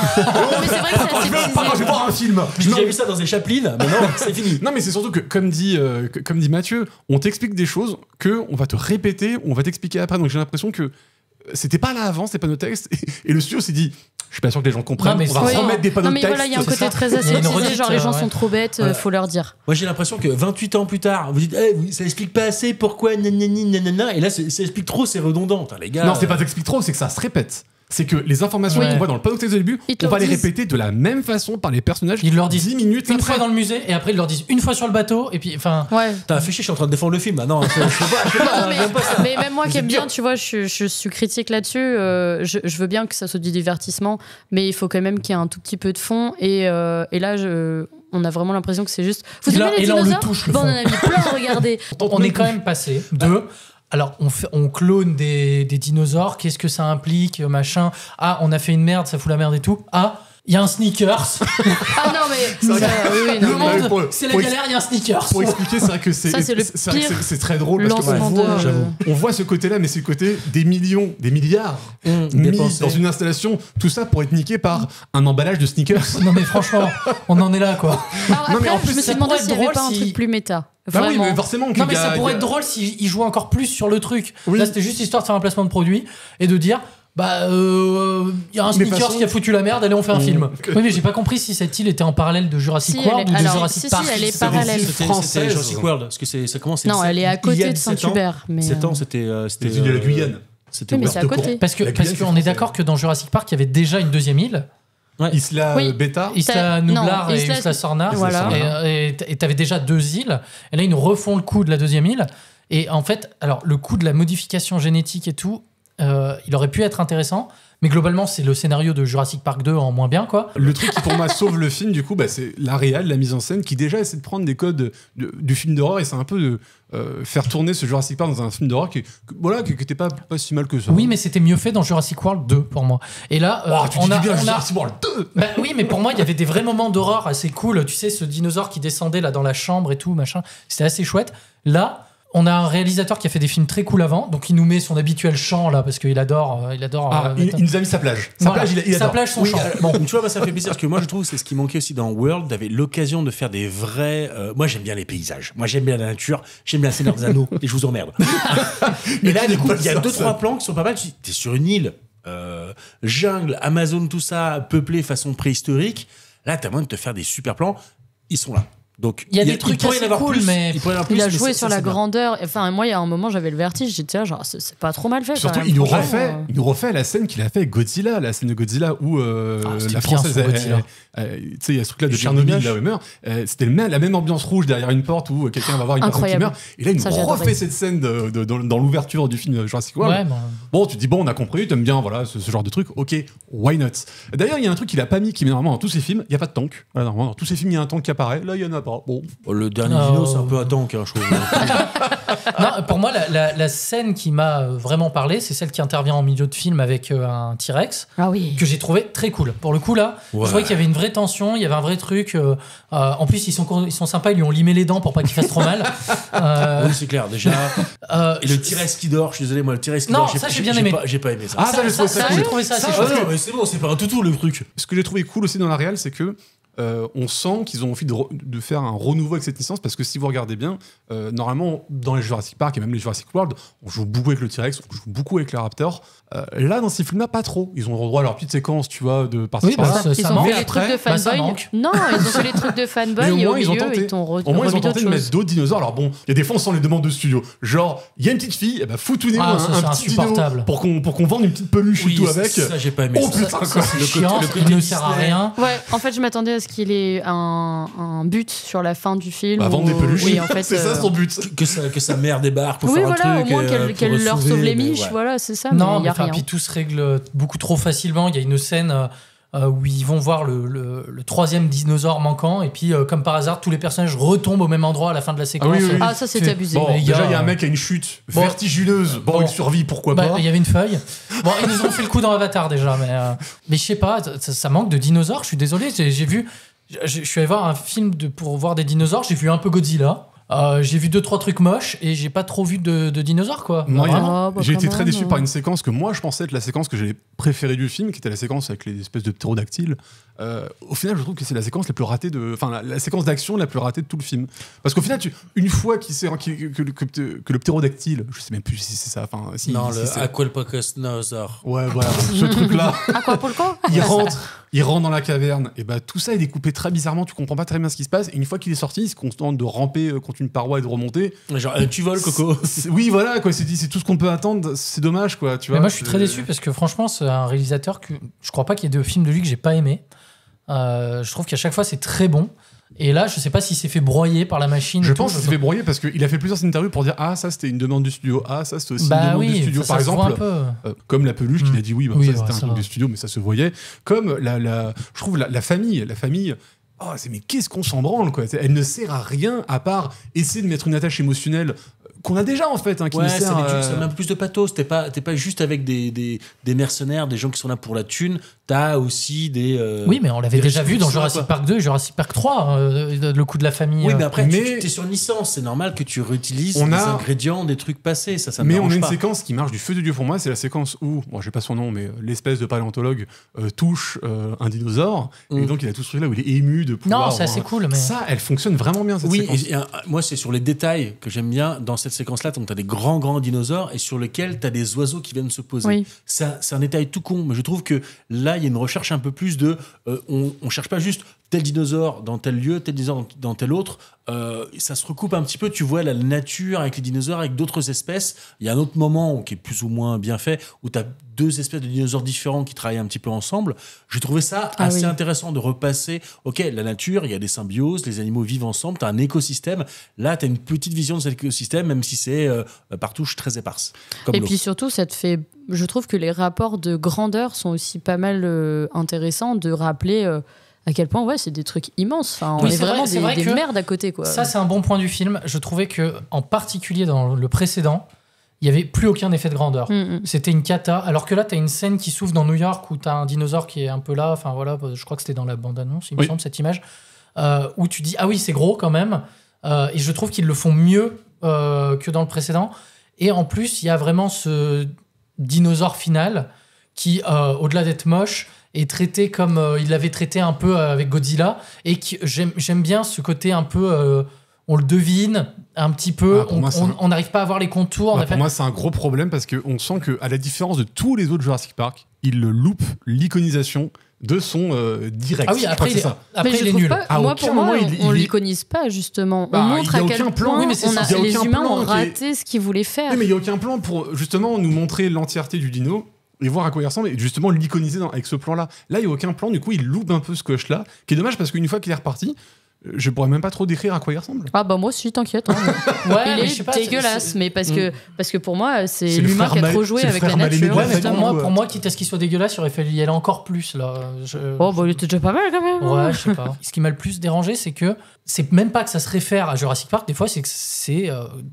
c'est vrai que je vais voir un film. J'ai vu ça dans des Chaplin, mais non, c'est fini. Non, mais c'est surtout que, comme dit Mathieu, on t'explique des choses que on va te répéter, on va t'expliquer après. Donc j'ai l'impression que c'était pas là avant, ces panneaux de texte, et le studio s'est dit, je suis pas sûr que les gens comprennent, on va remettre des panneaux de texte. Non, mais voilà, il y a un côté très aseptisé, genre les gens sont trop bêtes, faut leur dire. Moi, j'ai l'impression que 28 ans plus tard, vous dites, ça explique pas assez pourquoi, nanana, et là, ça explique trop, c'est redondant, les gars. Non, c'est pas ça explique trop, c'est que ça se répète. C'est que les informations qu'on voit dans le panneau de texte au début, on va les répéter de la même façon par les personnages. Ils leur disent 10 minutes une fois dans le musée et après ils leur disent une fois sur le bateau et puis enfin. T'as affiché, je suis en train de défendre le film. Ah non, je sais pas, j'aime pas ça. Mais même moi qui aime bien, tu vois, je suis critique là-dessus. Je veux bien que ça soit du divertissement, mais il faut quand même qu'il y ait un tout petit peu de fond. Et là, on a vraiment l'impression que c'est juste. Vous aimez les dinosaures ? Bon, on en a mis plein, regardez. On est quand même passé de. Alors, on clone des dinosaures, qu'est-ce que ça implique, machin. On a fait une merde, ça fout la merde et tout. Il y a un sneakers. Ah non, mais. Le monde, c'est la galère, il y a un sneakers. Pour expliquer, c'est vrai que c'est très drôle parce qu'on voit ce côté-là, mais c'est le côté des millions, des milliards mis dans une installation, tout ça pour être niqué par un emballage de sneakers. Non, mais franchement, on en est là, quoi. Alors, après, je me suis demandé s'il n'y avait pas un truc plus méta. Bah oui, mais forcément. Non, mais ça pourrait être drôle s'ils jouaient encore plus sur le truc. Là, c'était juste histoire de faire un placement de produit et de dire. Il y a un sneakers qui a foutu la merde, allez on fait un film. Oui, mais j'ai pas compris si cette île était en parallèle de Jurassic World ou de Jurassic Park. Si, elle est parallèle. C'était Jurassic World, parce que ça commence. Non, elle est à côté de Saint-Hubert. 7 ans, c'était de la Guyane. Oui, mais c'est à côté. Parce qu'on est d'accord que dans Jurassic Park, il y avait déjà une deuxième île. Isla Beta, Isla Nublar et Isla Sorna. Voilà. Et t'avais déjà 2 îles. Et là, ils nous refont le coup de la deuxième île. Et en fait, alors le coup de la modification génétique et tout, il aurait pu être intéressant. Mais globalement, c'est le scénario de Jurassic Park 2 en moins bien, quoi. Le truc qui, pour moi, sauve le film, du coup, c'est la réal, la mise en scène, qui déjà essaie de prendre des codes du film d'horreur, et c'est un peu de faire tourner ce Jurassic Park dans un film d'horreur qui était pas si mal que ça. Oui, mais c'était mieux fait dans Jurassic World 2, pour moi. Et là, Jurassic World 2 Bah oui, mais pour moi, il y avait des vrais moments d'horreur assez cool. Tu sais, ce dinosaure qui descendait là dans la chambre et tout, machin. C'était assez chouette. Là... On a un réalisateur qui a fait des films très cool avant, donc il nous met son habituel chant là parce qu'il adore. Il nous a mis sa plage. Sa plage, il adore. Sa plage, son chant. Bon, tu vois, ça fait plaisir parce que moi je trouve que c'est ce qui manquait aussi dans World. T'avais l'occasion de faire des vrais. Moi j'aime bien les paysages. Moi j'aime bien la nature. J'aime bien le Seigneur des Anneaux et je vous emmerde. Et là, du coup, il y a 2-3 plans qui sont pas mal. T'es sur une île, jungle, Amazon, tout ça, peuplé façon préhistorique. Là, t'as moyen de te faire des super plans. Ils sont là. Donc, il y a des trucs assez cool, mais il a joué sur la grandeur. Enfin, moi, il y a un moment, j'avais le vertige. J'étais là, genre, c'est pas trop mal fait. Surtout, il nous refait la scène qu'il a fait avec Godzilla, la scène de Godzilla où la française, tu sais, il y a ce truc-là de Tchernobyl, là où il meurt. C'était la même ambiance rouge derrière une porte où quelqu'un va voir une personne qui meurt. Et là, il nous refait cette scène dans l'ouverture du film Jurassic World. Bon, tu te dis, bon, on a compris, t'aimes bien, voilà, ce genre de truc. Ok, why not? D'ailleurs, il y a un truc qu'il a pas mis, qui met normalement dans tous ses films. Il y a pas de tank. Voilà, normalement, dans tous ses films, il y a un tank qui apparaît. Là, il y en a pas. Bon. Le dernier dino, c'est un peu à tank, je trouve. Non, pour moi, la scène qui m'a vraiment parlé, c'est celle qui intervient en milieu de film avec un T-Rex, que j'ai trouvé très cool. Pour le coup, là, je trouvais qu'il y avait une vraie tension, il y avait un vrai truc. En plus, ils sont sympas, ils lui ont limé les dents pour pas qu'il fasse trop mal. Oui, c'est clair, déjà. Et le T-Rex qui dort, je suis désolé, moi, le T-Rex qui dort, j'ai bien aimé. J'ai pas aimé ça. Ah, ça, j'ai trouvé ça assez chouette. Non, mais c'est bon, c'est pas un toutou, le truc. Ce que j'ai trouvé cool aussi dans la réal, c'est que on sent qu'ils ont envie de faire un renouveau avec cette licence, parce que si vous regardez bien, normalement dans les Jurassic Park et même les Jurassic World, on joue beaucoup avec le T-Rex, on joue beaucoup avec les Raptors. Là, dans ces films-là, pas trop. Ils ont le droit à leur petite séquence, tu vois, de participation. Ils ont fait les trucs de fanboy. Non, ils ont fait les trucs de fanboy et au milieu, ils ont tenté de mettre d'autres dinosaures. Alors bon, il y a des fois, on sent les demandes de studio. Genre, il y a une petite fille, foutez-nous un petit dino pour qu'on vende une petite peluche et tout avec. Ça, j'ai pas aimé. Oh putain, c'est chiant, il ne sert à rien. Ouais, en fait, je m'attendais à ce qu'il ait un but sur la fin du film. Vendre des peluches. Oui, en fait, c'est ça son but. Que sa mère débarque pour faire un truc. Oui, voilà, au moins qu'elle leur sauve les miches, voilà, c'est ça. Non, mais puis tout se règle beaucoup trop facilement. Il y a une scène où ils vont voir le troisième dinosaure manquant, et puis comme par hasard, tous les personnages retombent au même endroit à la fin de la séquence. Ah, ça, c'est abusé. Bon, déjà, il y a un mec qui a une chute vertigineuse. Bon, il survit, pourquoi pas. Il y avait une feuille. Bon, ils nous ont fait le coup dans Avatar déjà, mais je sais pas, ça manque de dinosaures. Je suis désolé, je suis allé voir un film pour voir des dinosaures, j'ai vu un peu Godzilla. J'ai vu 2-3 trucs moches et j'ai pas trop vu de dinosaures, quoi. J'ai été très déçu par une séquence que moi je pensais être la séquence que j'ai préférée du film, qui était la séquence avec les espèces de ptérodactyles. Au final, je trouve que c'est la séquence la plus ratée la séquence d'action la plus ratée de tout le film. Parce qu'au final, une fois que le ptérodactyle, je sais même plus si c'est ça. Le Aquapulcosaure. Ouais, voilà, ce truc-là. Aquapulco. Il rentre dans la caverne, et tout ça est découpé très bizarrement, tu comprends pas très bien ce qui se passe, et une fois qu'il est sorti, il se contente de ramper contre une paroi et de remonter. Genre, tu voles, Coco. Oui, voilà, quoi, c'est tout ce qu'on peut attendre, c'est dommage, quoi, tu vois. Moi, je suis très déçu, parce que franchement, c'est un réalisateur que je crois pas qu'il y ait de films de lui que j'ai pas aimé. Je trouve qu'à chaque fois, c'est très bon. Et là, je sais pas s'il s'est fait broyer par la machine. Je pense qu'il s'est fait broyer parce qu'il a fait plusieurs interviews pour dire ça c'était une demande du studio, ça c'était aussi une demande du studio, par exemple. Comme la peluche qu'il a dit ça c'était un truc du studio, mais ça se voyait. Comme je trouve la famille. Mais qu'est-ce qu'on s'en branle, quoi. Elle ne sert à rien à part essayer de mettre une attache émotionnelle qu'on a déjà, en fait, qui nous sert. Ça met un peu plus de pathos. T'es pas juste avec des mercenaires, des gens qui sont là pour la thune. T'as aussi des. Oui, mais on l'avait déjà vu dans Jurassic Park 2 et Jurassic Park 3, le coup de la famille. Oui, mais après, tu es sur une licence. C'est normal que tu réutilises des ingrédients, des trucs passés. Ça mais on a une pas. Séquence qui marche du feu de Dieu pour moi. C'est la séquence où, j'ai pas son nom, mais l'espèce de paléontologue touche un dinosaure. Et donc, il a tout ce truc-là où il est ému de pouvoir. Non, c'est assez cool. Mais... Ça, elle fonctionne vraiment bien, cette séquence. Oui, moi, c'est sur les détails que j'aime bien dans cette séquence-là. Donc, t'as des grands dinosaures et sur lesquels t'as des oiseaux qui viennent se poser. Oui. C'est un détail tout con, mais je trouve que là, il y a une recherche un peu plus de... on cherche pas juste tel dinosaure dans tel lieu, tel dinosaure dans tel autre. ça se recoupe un petit peu. Tu vois la nature avec les dinosaures, avec d'autres espèces. Il y a un autre moment qui est plus ou moins bien fait, où tu as 2 espèces de dinosaures différents qui travaillent un petit peu ensemble. J'ai trouvé ça assez intéressant de repasser. Ok, la nature, il y a des symbioses, les animaux vivent ensemble, tu as un écosystème. Là, tu as une petite vision de cet écosystème, même si c'est par touches très éparses. Et puis surtout, ça te fait... Je trouve que les rapports de grandeur sont aussi pas mal intéressants de rappeler... à quel point, c'est des trucs immenses. Enfin, on est vraiment des merdes à côté, quoi. Ça, c'est un bon point du film. Je trouvais que, en particulier dans le précédent, il n'y avait plus aucun effet de grandeur. C'était une cata. Alors que là, tu as une scène qui s'ouvre dans New York où tu as un dinosaure qui est un peu là. Enfin, voilà, je crois que c'était dans la bande-annonce, il me semble, cette image. Où tu dis, ah oui, c'est gros quand même. Et je trouve qu'ils le font mieux que dans le précédent. Et en plus, il y a vraiment ce dinosaure final qui, au-delà d'être moche, est traité comme il l'avait traité un peu avec Godzilla, et j'aime bien ce côté un peu on le devine un petit peu, on n'arrive pas à voir les contours. Pour moi, c'est un gros problème parce qu'on sent qu'à la différence de tous les autres Jurassic Park, il loupe l'iconisation de son direct. Ah oui, après, il est nul. Moi, pour moi, on l'iconise pas, justement. On montre à quel point les humains ont raté ce qu'ils voulaient faire. Oui, mais il n'y a aucun plan pour justement nous montrer l'entièreté du dino et voir à quoi il ressemble et justement l'iconiser avec ce plan-là. Là, il n'y a aucun plan, du coup, il loupe un peu ce coche-là, qui est dommage parce qu'une fois qu'il est reparti, je pourrais même pas trop décrire à quoi il ressemble. Ah bah moi aussi, t'inquiète. Il est dégueulasse, mais parce que pour moi, c'est l'humain qui a trop joué avec la nature. Ouais, mais pour moi, quitte à ce qu'il soit dégueulasse, il aurait fallu y aller encore plus, là. Il était déjà pas mal, quand même. Ouais, je sais pas. Ce qui m'a le plus dérangé, c'est que c'est même pas que ça se réfère à Jurassic Park, des fois, c'est que c'est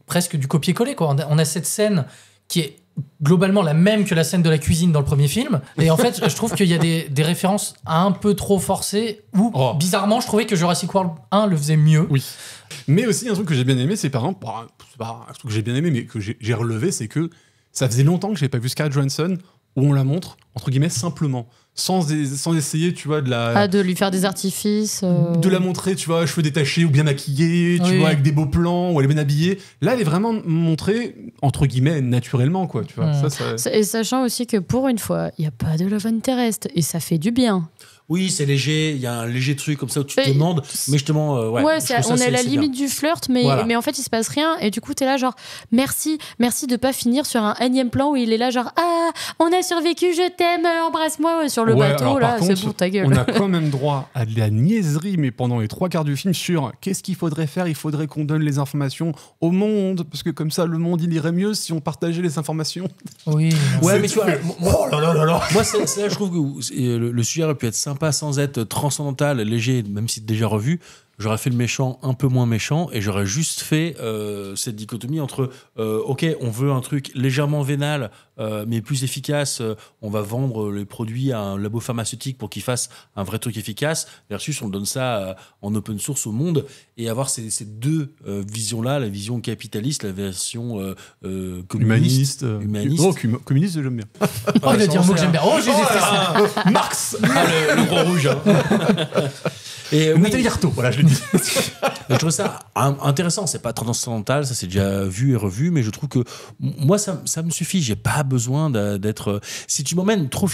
presque du copier-coller, quoi. On a cette scène qui est globalement la même que la scène de la cuisine dans le premier film, et en fait je trouve qu'il y a des références un peu trop forcées où bizarrement je trouvais que Jurassic World 1 le faisait mieux. Oui, mais aussi un truc que j'ai bien aimé, c'est par exemple, c'est pas un truc que j'ai bien aimé mais que j'ai relevé, c'est que ça faisait longtemps que j'avais pas vu Scarlett Johansson où on la montre entre guillemets simplement, sans essayer, tu vois, de lui faire des artifices, de la montrer, tu vois, cheveux détachés ou bien maquillée, tu vois, avec des beaux plans, où elle est bien habillée. Là, elle est vraiment montrée entre guillemets naturellement, quoi, tu vois. Et sachant aussi que pour une fois, il y a pas de love interest et ça fait du bien. Oui, c'est léger, il y a un léger truc comme ça où tu te demandes, mais justement, on est à la limite du flirt, mais en fait, il se passe rien, et du coup, t'es là, genre, merci de pas finir sur un énième plan où il est là, genre, ah, on a survécu, je t'aime, embrasse-moi sur le bateau, alors, là, c'est pour ta gueule. On a quand même droit à de la niaiserie, mais pendant les 3/4 du film, sur qu'est-ce qu'il faudrait faire. Il faudrait qu'on donne les informations au monde, parce que comme ça, le monde, il irait mieux si on partageait les informations. Oui. Ouais, mais tu vois, moi, c'est là, je trouve que le sujet aurait pu être sympa sans être transcendantal, léger, même si déjà revu. J'aurais fait le méchant un peu moins méchant et j'aurais juste fait cette dichotomie entre ok, on veut un truc légèrement vénal mais plus efficace, on va vendre les produits à un labo pharmaceutique pour qu'il fasse un vrai truc efficace, versus on donne ça en open source au monde, et avoir ces deux visions-là, la vision capitaliste, la version communiste. Humaniste. Oh, communiste, j'aime bien. Il a dit un mot que j'aime bien. Oh, j'ai détesté ça. Marx. Le gros rouge. Et Nathalie Arthaud, voilà, je le dis. Je trouve ça intéressant, c'est pas transcendantal, ça c'est déjà vu et revu, mais je trouve que moi ça me suffit, j'ai pas besoin d'être... Si tu m'emmènes trop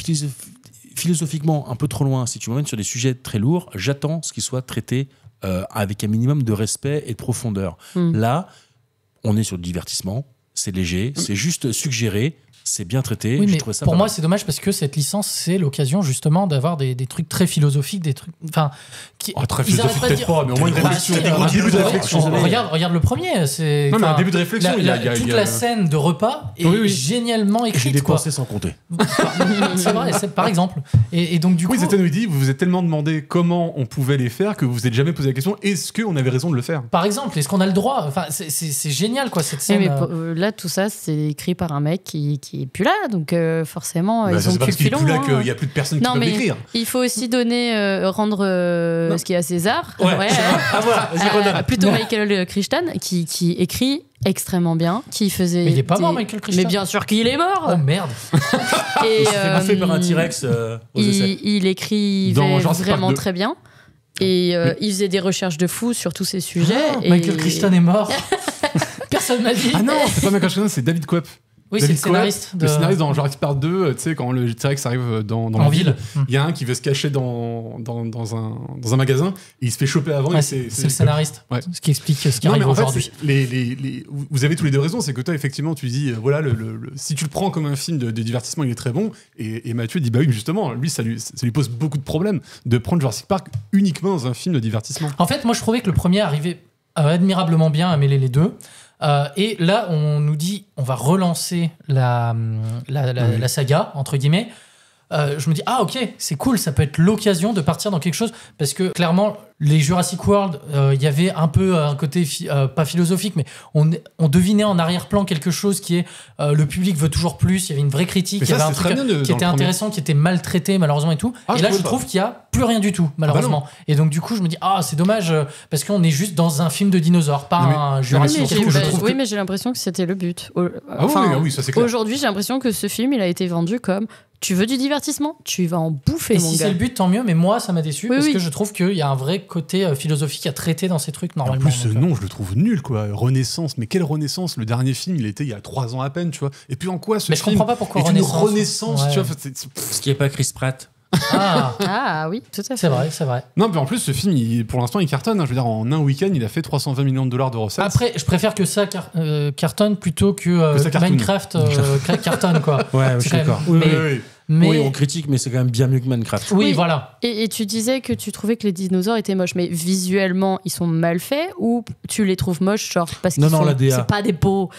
philosophiquement un peu trop loin, si tu m'emmènes sur des sujets très lourds, j'attends ce qui soit traité avec un minimum de respect et de profondeur. Là, on est sur le divertissement, c'est léger, c'est juste suggéré, c'est bien traité. Oui, mais pour moi, c'est dommage parce que cette licence, c'est l'occasion justement d'avoir des trucs très philosophiques, des trucs. Enfin, très philosophique, peut-être pas, mais au moins une réflexion. Un début de réflexion. Regarde le premier. Non, mais un début de réflexion. Toute la scène de repas est génialement écrite. J'ai dépensé sans compter. C'est vrai, par exemple. Et donc, du coup. Oui, c'était nous dit, vous vous êtes tellement demandé comment on pouvait les faire que vous vous êtes jamais posé la question, est-ce qu'on avait raison de le faire ? Par exemple, est-ce qu'on a le droit ? Enfin, c'est génial, quoi, cette scène. Mais là, tout ça, c'est écrit par un mec qui est plus là, donc forcément ils ont plus le filon. C'est parce qu'il est plus là qu'il y a plus de personnes qui peuvent l'écrire. Il faut aussi rendre ce qui est à César. Plutôt Michael Crichton qui écrit extrêmement bien, qui faisait. Mais il est pas mort, Michael Crichton. Mais bien sûr qu'il est mort. Oh merde. Et il s'est fait bouffer par un T-Rex aux essais. Il écrivait vraiment très bien. Et il faisait des recherches de fou sur tous ces sujets. Michael Crichton est mort. Personne m'a dit. Ah non, c'est pas Michael Crichton, c'est David Koepp. Oui, c'est le scénariste. Le scénariste dans Jurassic Park 2, tu sais, quand le T-Rex arrive dans la ville, il y a un qui veut se cacher dans un magasin et il se fait choper avant. Ouais, et c'est le scénariste. Ouais. Ce qui explique ce qui arrive aujourd'hui. Vous avez tous les deux raison, c'est que toi, effectivement, tu dis, voilà, si tu le prends comme un film de divertissement, il est très bon. Et Mathieu dit, bah oui, mais justement, lui, ça lui pose beaucoup de problèmes de prendre Jurassic Park uniquement dans un film de divertissement. En fait, moi, je trouvais que le premier arrivait admirablement bien à mêler les deux. Et là, on nous dit, on va relancer la saga, entre guillemets. Je me dis, ah ok, c'est cool, ça peut être l'occasion de partir dans quelque chose. Parce que clairement, les Jurassic World, il y avait un peu un côté, pas philosophique, mais on devinait en arrière-plan quelque chose qui est le public veut toujours plus. Il y avait une vraie critique, il y avait un truc qui était intéressant, qui était maltraité malheureusement et tout. Et là, je trouve qu'il n'y a plus rien du tout, malheureusement. Et donc, du coup, je me dis, ah, c'est dommage, parce qu'on est juste dans un film de dinosaures, pas un Jurassic World. Oui, mais j'ai l'impression que c'était le but. Oui, ça c'est clair. Aujourd'hui, j'ai l'impression que ce film, il a été vendu comme tu veux du divertissement, tu vas en bouffer, et mon gars. Si c'est le but, tant mieux, mais moi, ça m'a déçu parce que je trouve qu'il y a un vrai côté philosophique à traiter dans ces trucs normalement. En plus, ce nom, je le trouve nul, quoi. Renaissance, mais quelle Renaissance? Le dernier film, il était il y a 3 ans à peine, tu vois. Et puis en quoi ce film je comprends pas pourquoi est une Renaissance, tu vois. Ce qui est pas Chris Pratt. Ah oui, tout à fait. C'est vrai. Non, mais en plus, ce film, pour l'instant, il cartonne. Je veux dire, en un week-end, il a fait 320 millions de dollars de recettes. Après, je préfère que ça cartonne plutôt que Minecraft cartonne, quoi. Ouais, je suis d'accord. Oui, on critique, mais c'est quand même bien mieux que Minecraft. Oui, voilà. Et tu disais que tu trouvais que les dinosaures étaient moches, mais visuellement, ils sont mal faits ou tu les trouves moches, genre parce qu'ils c'est pas des beaux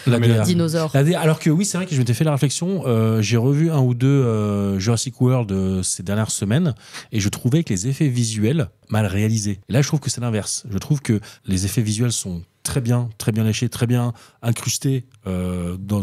dinosaures. Alors que oui, c'est vrai que je m'étais fait la réflexion. J'ai revu un ou deux Jurassic World ces dernières semaines et je trouvais que les effets visuels mal réalisés. Et là, je trouve que c'est l'inverse. Je trouve que les effets visuels sont très bien léchés, très bien incrustés dans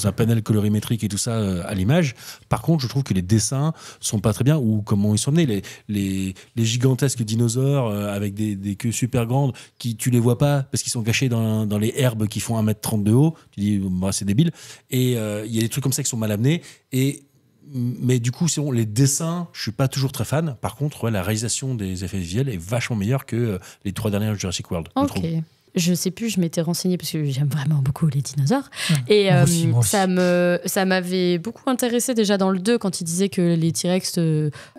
un panel colorimétrique et tout ça à l'image. Par contre, je trouve que les dessins sont pas très bien ou comment ils sont menés. Les gigantesques dinosaures avec des queues super grandes qui tu les vois pas parce qu'ils sont cachés dans les herbes qui font 1m30 de haut. Tu dis, bah, c'est débile. Et il y a des trucs comme ça qui sont mal amenés. Mais du coup, les dessins, je suis pas toujours très fan. Par contre, la réalisation des effets visuels est vachement meilleure que les 3 dernières Jurassic World. Ok. Je sais plus, je m'étais renseignée parce que j'aime vraiment beaucoup les dinosaures. Et moi aussi. ça m'avait beaucoup intéressé déjà dans le 2 quand il disait que les T-Rex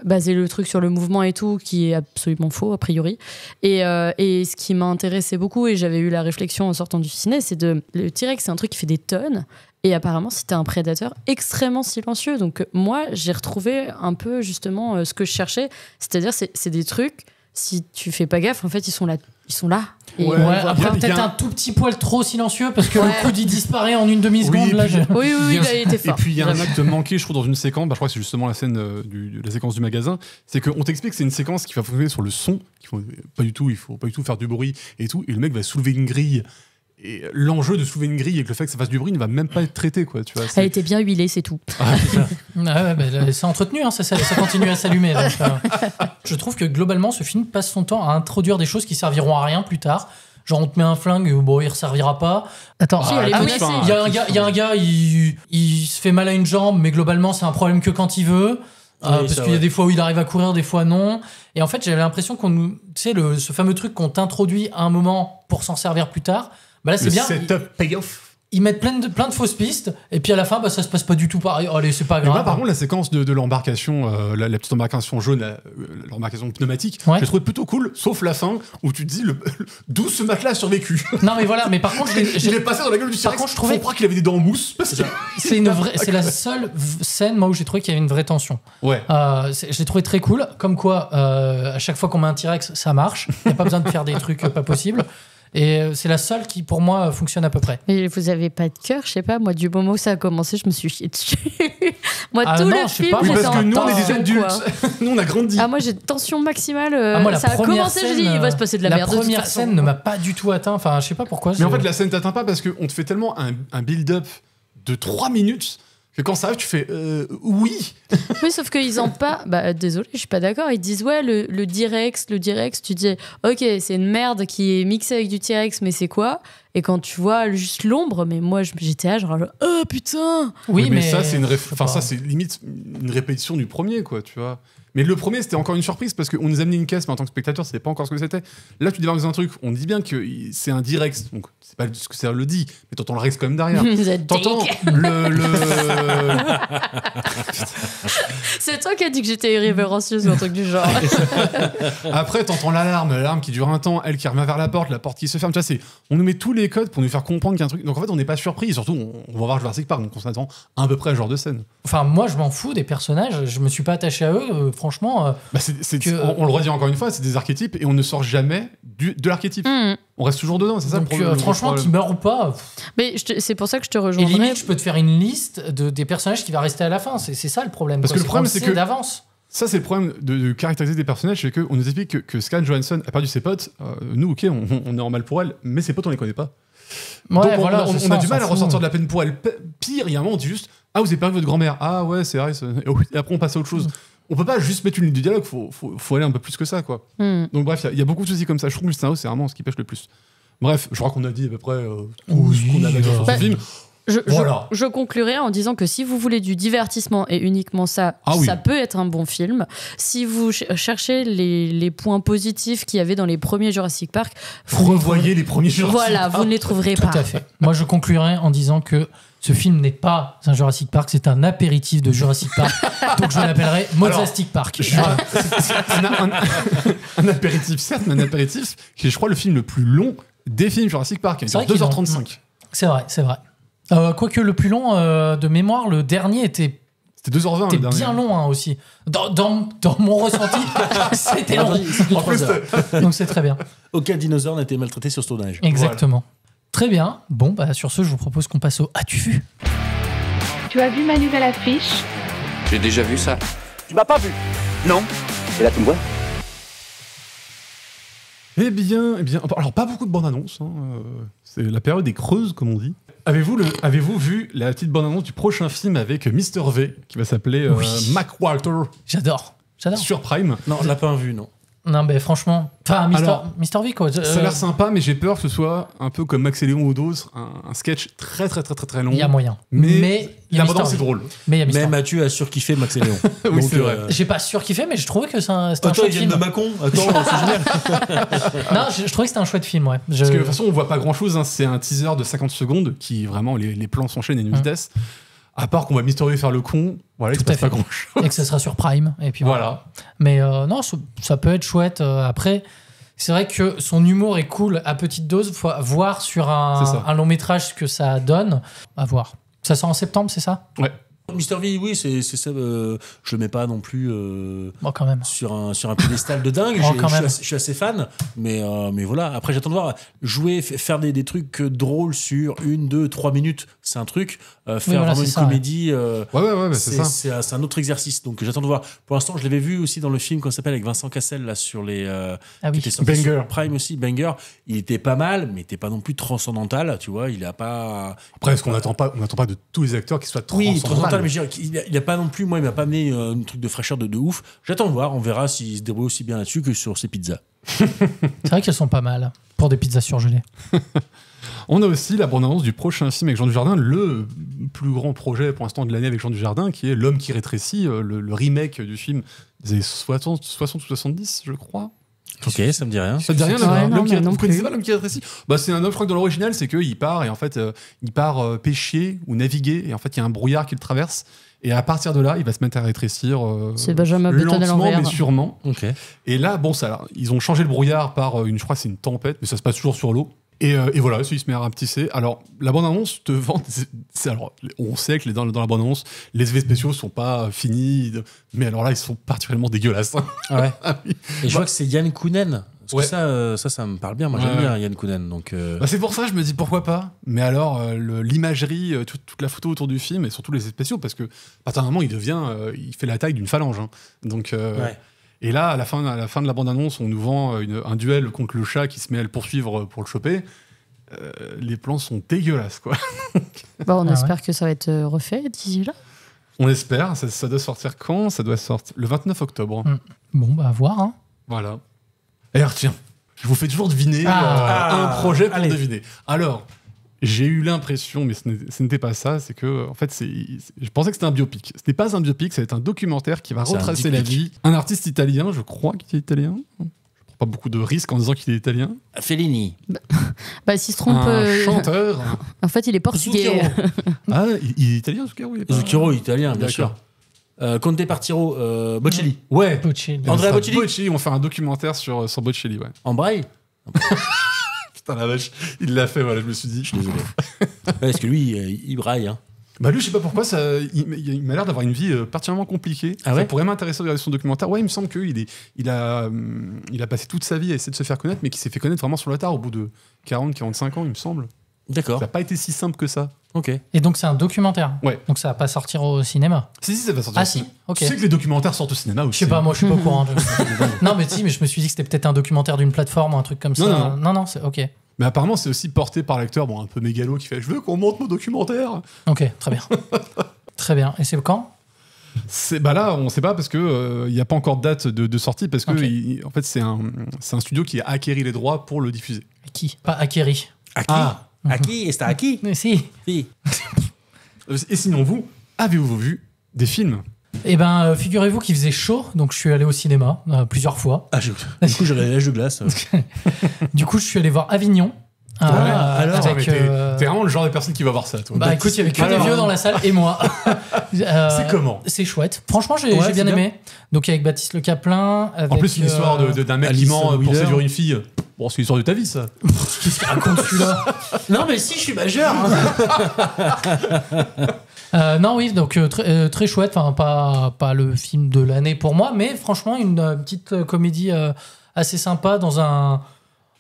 basaient le truc sur le mouvement et tout, qui est absolument faux a priori. Et ce qui m'a intéressé beaucoup, et j'avais eu la réflexion en sortant du ciné, c'est le T-Rex, c'est un truc qui fait des tonnes. Et apparemment, c'était un prédateur extrêmement silencieux. Donc moi, j'ai retrouvé un peu justement ce que je cherchais. C'est-à-dire, c'est des trucs, si tu fais pas gaffe, en fait, ils sont là. Et après, peut-être un tout petit poil trop silencieux parce que le coude, il disparaît en une demi-seconde. Oui, il a été fort. Et puis, il y a un acte manqué, je trouve, dans une séquence. Je crois que c'est justement la scène la séquence du magasin. C'est qu'on t'explique que c'est une séquence qui va fonctionner sur le son. Il faut pas du tout faire du bruit et tout. Et le mec va soulever une grille. Et l'enjeu de soulever une grille et que le fait que ça fasse du bruit ne va même pas être traité, quoi. Tu vois, elle était bien huilée, c'est tout. C'est entretenu, hein, ça continue à s'allumer. Donc, je trouve que globalement, ce film passe son temps à introduire des choses qui serviront à rien plus tard. Genre, on te met un flingue, bon, il ne servira pas. Attends, il y a un gars, il se fait mal à une jambe, mais globalement, c'est un problème que quand il veut. Parce qu'il y a des fois où il arrive à courir, des fois non. Et en fait, j'avais l'impression tu sais, ce fameux truc qu'on t'introduit à un moment pour s'en servir plus tard. Bah là, c'est bien. Setup payoff. Ils mettent plein de fausses pistes, et puis à la fin, ça se passe pas du tout pareil. Allez, c'est pas grave. Moi, par contre, la séquence de l'embarcation, la petite embarcation jaune, l'embarcation pneumatique, je l'ai trouvé plutôt cool, sauf la fin où tu te dis d'où ce matelas a survécu. Non, mais voilà, mais par contre, il est passé dans la gueule du T-Rex. Par contre, je trouvais qu'il avait des dents en mousse. C'est la seule scène, moi, où j'ai trouvé qu'il y avait une vraie tension. Ouais. Je l'ai trouvé très cool. Comme quoi, à chaque fois qu'on met un T-Rex, ça marche. Il n'y a pas besoin de faire des trucs pas possibles. Et c'est la seule qui, pour moi, fonctionne à peu près. Mais vous avez pas de cœur, je sais pas. Moi, du moment où ça a commencé, je me suis chié dessus. Moi, tout le film, j'étais en tension. Parce que nous, on est des adultes. Nous, on a grandi. Moi, j'ai tension maximale. Moi, ça a commencé, je dis, il va se passer de la merde. La première scène ne m'a pas du tout atteint. Enfin, je sais pas pourquoi. Mais en fait, la scène t'atteint pas parce qu'on te fait tellement un build-up de 3 minutes que quand ça arrive, tu fais oui. Oui, sauf qu'ils en pas. Bah, désolé, je suis pas d'accord. Ils disent ouais, le T-Rex, tu dis ok, c'est une merde qui est mixée avec du T-Rex, mais c'est quoi? Et quand tu vois juste l'ombre, mais moi j'étais là genre oh putain. Oui, mais ça c'est ça c'est limite une répétition du premier, quoi, tu vois. Mais le premier, c'était encore une surprise parce qu'on nous amenait une caisse, mais en tant que spectateur, c'est pas encore ce que c'était. Là, tu débarques dans un truc, on dit bien que c'est un direct, donc c'est pas ce que ça le dit, mais t'entends le Rex quand même derrière. T'entends C'est toi qui as dit que j'étais irrévérencieuse ou un truc du genre. Après, t'entends l'alarme qui dure un temps, elle qui revient vers la porte qui se ferme. Tu vois, on nous met tous les codes pour nous faire comprendre qu'il y a un truc. Donc en fait, on n'est pas surpris. Surtout, on va voir Jurassic Park, donc on s'attend à peu près à ce genre de scène. Enfin, moi, je m'en fous des personnages. Je me suis pas attaché à eux. Franchement, on le redit encore une fois, c'est des archétypes et on ne sort jamais de l'archétype. On reste toujours dedans, c'est ça donc, le problème. franchement, qu'ils meurent ou pas. Mais c'est pour ça que je te Et rejoindrai. limite, je peux te faire une liste des personnages qui va rester à la fin. C'est ça le problème. Parce que le problème, c'est que d'avance. Ça, c'est le problème de caractériser des personnages, c'est qu'on nous explique que Scarlett Johansson a perdu ses potes. Nous, ok, on est en mal pour elle, mais ses potes, on les connaît pas. Ouais, donc voilà, on a du mal à ressortir de la peine pour elle. Pire, il y a un moment, on dit juste ah, vous avez perdu votre grand-mère. Ah ouais, c'est vrai. Et après, on passe à autre chose. On peut pas juste mettre une ligne de dialogue, faut aller un peu plus que ça, quoi. Donc bref, il y a beaucoup de soucis comme ça. Je trouve que le scénario, c'est vraiment ce qui pêche le plus. Bref, je crois qu'on a dit à peu près tout ce qu'on avait sur ce film. Je conclurai en disant que si vous voulez du divertissement et uniquement ça, ça peut être un bon film. Si vous cherchez les points positifs qu'il y avait dans les premiers Jurassic Park, revoyez les premiers Jurassic Park. Voilà, vous ne les trouverez pas. Tout à fait. Moi, je conclurai en disant que ce film n'est pas un Jurassic Park, c'est un apéritif de Jurassic Park. Donc je l'appellerai Mozastic Park. Un apéritif, certes, mais un apéritif qui est, je crois, le film le plus long des films Jurassic Park. Il dure 2h35. C'est vrai. Quoique le plus long de mémoire, le dernier était 2h20. C'était bien long aussi. Dans mon ressenti, c'était long. En plus, donc c'est très bien. Aucun dinosaure n'a été maltraité sur ce tournage. Exactement. Voilà. Très bien. Bon, sur ce, je vous propose qu'on passe au As-tu vu ? Tu as vu ma nouvelle affiche ? J'ai déjà vu ça. Tu m'as pas vu ? Non. Et là, tu me vois ? Eh bien, alors pas beaucoup de bandes-annonces. C'est la période des creuses, comme on dit. Avez-vous vu la petite bande-annonce du prochain film avec Mr. V, qui va s'appeler Mac Walter ? J'adore. Sur Prime. Non, je l'ai pas vu, non. Non, mais franchement, Mr. V, quoi. Ça a l'air sympa, mais j'ai peur que ce soit un peu comme Max et Léon ou d'autres, un sketch très long. Il y a moyen. Mais la bande-annonce, c'est drôle. Mais Mathieu a surkiffé Max et Léon. Oui, c'est vrai. J'ai pas surkiffé, mais je trouvais que c'est un chouette film. film. De Macon. Attends, c'est génial. Non, je trouvais que c'était un chouette film, ouais. Parce que de toute façon, on voit pas grand-chose. C'est un teaser de 50 secondes qui, vraiment, les plans s'enchaînent à une vitesse. À part qu'on va Mr. V faire le con, voilà, il se passe pas grand-chose. Et que ça sera sur Prime. Et puis voilà. Mais non, ça peut être chouette. Après, c'est vrai que son humour est cool à petite dose. Faut voir sur un long métrage ce que ça donne. À voir. Ça sort en septembre, c'est ça ? Ouais. Mr. V, oui, c'est ça. Je le mets pas non plus quand même. sur un pédestal de dingue. Je suis assez fan, mais voilà. Après, j'attends de voir jouer, faire des trucs drôles sur 1, 2, 3 minutes. C'est un truc. Faire vraiment une comédie. Ouais, c'est ça. C'est un autre exercice. Donc, j'attends de voir. Pour l'instant, je l'avais vu aussi dans le film qu'on s'appelle avec Vincent Cassel là sur les. Qui était sorti sur Prime aussi, Banger. Il était pas mal, mais il était pas non plus transcendantal. Tu vois, il a pas. Après, est-ce qu'on n'attend pas de tous les acteurs qui soient transcendantal? Mais je veux dire, il a pas non plus, moi, il m'a pas amené un truc de fraîcheur de ouf. J'attends de voir, on verra s'il se débrouille aussi bien là-dessus que sur ses pizzas. C'est vrai qu'elles sont pas mal pour des pizzas surgelées. On a aussi la bande-annonce du prochain film avec Jean Dujardin, le plus grand projet pour l'instant de l'année avec Jean Dujardin, qui est L'homme qui rétrécit, le remake du film des années 60 ou 70, je crois. Ok, ça me dit rien. Ça te dit rien, vous connaissez pas L'homme qui rétrécit? C'est un homme, je crois que dans l'original, c'est qu'il part et en fait, il part pêcher ou naviguer et en fait, il y a un brouillard qui le traverse. Et à partir de là, il va se mettre à rétrécir c'est Benjamin Button à lentement, l'envers. mais sûrement. Okay. Et là, ils ont changé le brouillard par je crois que c'est une tempête, mais ça se passe toujours sur l'eau. Et voilà, il se met à rapetisser. Alors, la bande-annonce te vend... Alors, on sait que dans la bande-annonce, les effets spéciaux sont pas finis, mais alors là, ils sont particulièrement dégueulasses. Ah ouais. Et je vois que c'est Yann Kounen. Parce que ça me parle bien. Moi, j'aime bien Yann Kounen. Donc, c'est pour ça, je me dis pourquoi pas. Mais alors, l'imagerie, toute la photo autour du film, et surtout les effets spéciaux, parce que, à partir d'un moment, il fait la taille d'une phalange. Hein. Donc... Et là, à la fin de la bande-annonce, on nous vend un duel contre le chat qui se met à le poursuivre pour le choper. Les plans sont dégueulasses, quoi. On espère que ça va être refait d'ici là. On espère. Ça doit sortir quand ? Ça doit sortir le 29 octobre. Bon, à voir. Hein. Voilà. Et alors, tiens, Je vous fais toujours deviner un projet pour deviner. Alors, j'ai eu l'impression, mais ce n'était pas ça, c'est que, en fait, je pensais que c'était un biopic. Ce n'est pas un biopic, ça va être un documentaire qui va retracer la vie. Un artiste italien, je crois qu'il est italien. Je ne prends pas beaucoup de risques en disant qu'il est italien. Fellini. Bah, s'il se trompe. Un chanteur. En fait, il est portugais. Ah, il est italien, Zucchero? Zucchero, italien, bien sûr. Conte Partiro, Bocelli. Ouais. Bocelli. Andrea Bocelli. On va faire un documentaire sur Bocelli, ouais. En braille. Putain la vache, il l'a fait, voilà, je me suis dit. Je suis désolé. Parce que lui, il braille. Hein. Bah lui, je sais pas pourquoi, il m'a l'air d'avoir une vie particulièrement compliquée. Ah ouais, ça pourrait m'intéresser de regarder son documentaire. Ouais, il me semble qu'il a passé toute sa vie à essayer de se faire connaître, mais qu'il s'est fait connaître vraiment sur le tard, au bout de 40-45 ans, il me semble. D'accord. Ça n'a pas été si simple que ça. Ok. Et donc c'est un documentaire. Ouais. Donc ça va pas sortir au cinéma. Si, ça va sortir. Ah si. Ok. Tu sais que les documentaires sortent au cinéma aussi. Je sais pas, moi je suis pas au courant. Non mais si, mais je me suis dit que c'était peut-être un documentaire d'une plateforme ou un truc comme ça. Non, c'est ok. Mais apparemment, c'est aussi porté par l'acteur, un peu mégalo, qui fait « Je veux qu'on monte mon documentaire !» Ok, très bien. Très bien. Et c'est quand ? Là, on sait pas parce que il n'y a pas encore de date de sortie, parce que en fait, c'est un studio qui a acquéri les droits pour le diffuser. Qui ? Pas acquéri. Aki, et c'est Aki. Si. Et sinon, vous, avez-vous vu des films ? Eh ben, figurez-vous qu'il faisait chaud, donc je suis allé au cinéma plusieurs fois. Du coup, j'avais l'âge de glace. Du coup, je suis allé voir Avignon. Alors, t'es vraiment le genre de personne qui va voir ça, toi. Bah écoute, il y avait que des vieux dans la salle et moi. C'est comment ? C'est chouette. Franchement, j'ai bien aimé. Donc avec Baptiste Le Caplin. En plus, une histoire d'un mec qui ment pour séduire une fille. Bon, c'est l'histoire de ta vie, ça. Qu'est-ce qu'il raconte celui-là ? Non, mais si, je suis majeur. Non, oui, donc très chouette. Enfin, pas le film de l'année pour moi, mais franchement, une petite comédie assez sympa dans un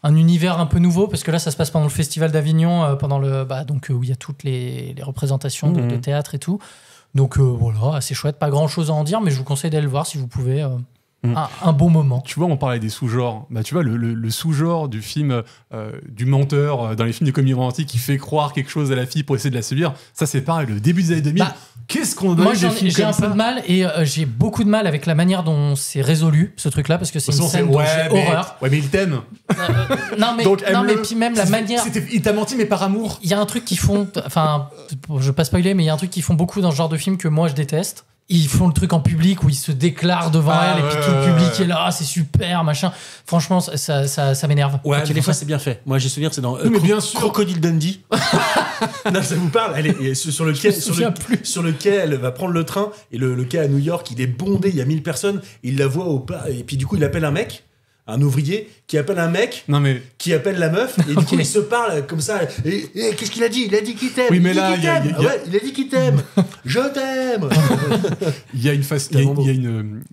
univers un peu nouveau, parce que là, ça se passe pendant le Festival d'Avignon, où il y a toutes les représentations de théâtre et tout. Donc voilà, assez chouette. Pas grand-chose à en dire, mais je vous conseille d'aller le voir si vous pouvez. Un bon moment. Tu vois, on parlait des sous-genres. Bah, tu vois, le sous-genre du film du menteur dans les films de comédie romantique qui fait croire quelque chose à la fille pour essayer de la séduire, ça c'est pareil, le début des années 2000. Qu'est-ce qu'on a eu des films j'ai un peu de mal, et j'ai beaucoup de mal avec la manière dont c'est résolu, ce truc-là, parce que c'est une scène dont j'ai horreur. Ouais, mais il t'aime. Mais puis même la manière... Il t'a menti, mais par amour. Il y a un truc qu'ils font... Enfin, je vais pas spoiler, mais il y a un truc qu'ils font beaucoup dans ce genre de film que moi je déteste. Ils font le truc en public où ils se déclarent devant elle, et puis tout le public est là, c'est super, machin. Franchement, ça m'énerve. Ouais, mais des fois c'est bien fait. Moi j'ai souvenir, c'est dans bien sûr. Crocodile Dundee. Non, ça vous parle. Elle est sur le quai, elle va prendre le train, et le quai à New York, il est bondé, il y a 1000 personnes, il la voit au pas, et puis du coup il appelle un mec, un ouvrier, qui appelle un mec, qui appelle la meuf, et du coup ils se parlent comme ça. Et qu'est-ce qu'il a dit ? Il a dit qu'il t'aime. Oui, mais là, il a dit qu'il t'aime. Je t'aime. Il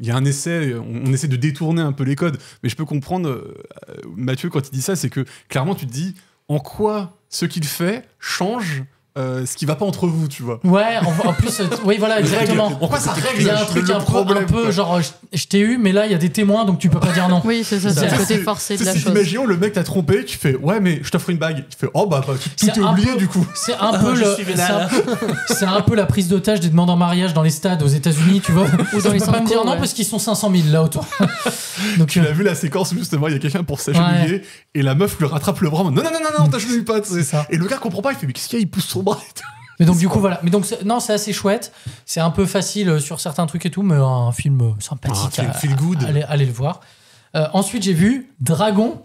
y a un essai, on essaie de détourner un peu les codes, mais je peux comprendre Mathieu quand il dit ça, c'est que clairement tu te dis en quoi ce qu'il fait change ce qui va pas entre vous, tu vois. Ouais, en plus, oui, voilà, exactement. Pourquoi ça règle il y a un truc un peu genre, je t'ai eu, mais là, il y a des témoins, donc tu peux pas dire non. Oui, c'est ça, c'est le côté forcé de la chose. Imaginons, le mec t'a trompé, tu fais, ouais, mais je t'offre une bague. Tu fais, oh, bah, tout est oublié, du coup. C'est un peu c'est un peu la prise d'otage des demandes en mariage dans les stades aux États-Unis, tu vois. Ou dans les centres, pas me dire non, parce qu'ils sont 500 000 là autour. Donc, tu as vu la séquence où justement, il y a quelqu'un pour s'agenouiller, et la meuf lui rattrape le bras, non, t'agenouilles pas, tu sais. Et le gars comprend pas, il fait, mais qu'est-ce qu'il y a, il pousse son bras et tout. Mais donc du coup voilà, mais donc c'est assez chouette, c'est un peu facile sur certains trucs et tout, mais un film sympathique, feel good. Allez le voir. Ensuite j'ai vu Dragon.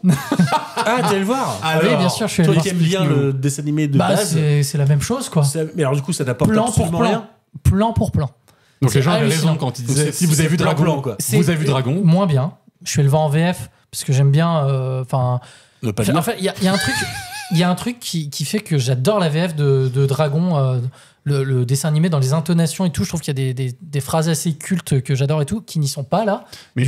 Ah, t'es allé le voir? Oui, bien sûr, je suis allé le voir. Toi qui aimes bien le dessin animé de base, c'est la même chose quoi. Mais alors du coup ça t'apporte absolument rien. Plan pour plan. Donc les gens avaient raison quand ils disaient si vous avez vu Dragon, vous avez vu Dragon. Moins bien. Je suis allé le voir en VF parce que j'aime bien. En fait, il y a un truc. Il y a un truc qui fait que j'adore la VF de Dragon, le dessin animé, dans les intonations et tout. Je trouve qu'il y a des phrases assez cultes que j'adore et tout, qui n'y sont pas là. Mais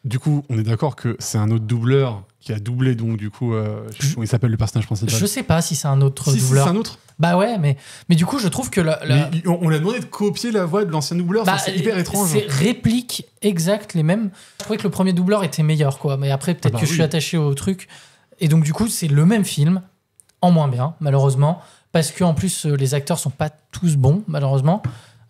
du coup, on est d'accord que c'est un autre doubleur qui a doublé, donc du coup, je sais pas comment il s'appelle le personnage principal. Je sais pas si c'est un autre doubleur. Si c'est un autre. Bah ouais, mais du coup, je trouve que on lui a demandé de copier la voix de l'ancien doubleur. C'est hyper étrange. C'est répliques exactes les mêmes. Je trouvais que le premier doubleur était meilleur, quoi. Mais après, peut-être je suis attaché au truc. Et donc du coup c'est le même film en moins bien malheureusement, parce que en plus les acteurs sont pas tous bons malheureusement.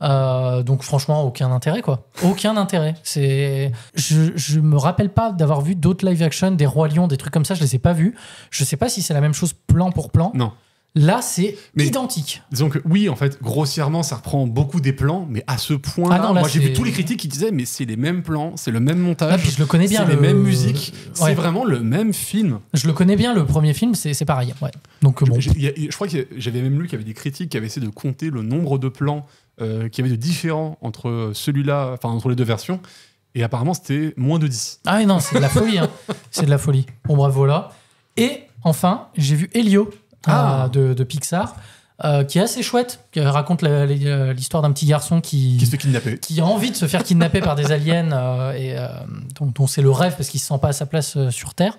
Donc franchement, aucun intérêt, quoi. Aucun intérêt. Je me rappelle pas d'avoir vu d'autres live action, des Rois Lions, des trucs comme ça, je les ai pas vus. Je sais pas si c'est la même chose plan pour plan. Non. Là, c'est Mais identique. Disons que oui, en fait, grossièrement, ça reprend beaucoup des plans, mais à ce point, Ah non, là, moi j'ai vu c'est- tous les critiques qui disaient, mais c'est les mêmes plans, c'est le même Ah, montage, puis je le connais bien. c'est les mêmes musiques, Ouais. c'est vraiment le même film. Je le connais bien, le premier film, c'est pareil. Ouais. Donc bon. Je crois que j'avais même lu qu'il y avait des critiques qui avaient essayé de compter le nombre de plans qu'il y avait de différents entre celui-là, enfin entre les deux versions, et apparemment c'était moins de 10. Ah oui, non, c'est de la folie. Hein. C'est de la folie. Bon, bref, voilà. Et enfin, j'ai vu Elio de Pixar, qui est assez chouette, qui raconte l'histoire d'un petit garçon qui se fait kidnapper. Qui a envie de se faire kidnapper par des aliens, dont c'est le rêve parce qu'il se sent pas à sa place sur Terre.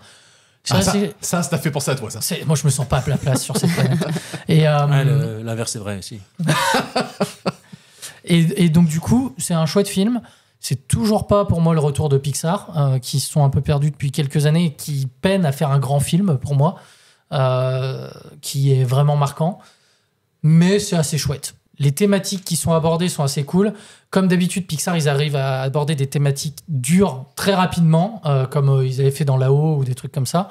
Ça t'a fait penser à toi, ça. Moi, je me sens pas à la place sur cette planète. Et, l'inverse est vrai aussi. et donc, du coup, c'est un chouette film. C'est toujours pas pour moi le retour de Pixar, qui se sont un peu perdus depuis quelques années et qui peinent à faire un grand film pour moi, qui est vraiment marquant. Mais c'est assez chouette. Les thématiques qui sont abordées sont assez cool. Comme d'habitude, Pixar, ils arrivent à aborder des thématiques dures très rapidement, comme ils avaient fait dans Là-haut ou des trucs comme ça.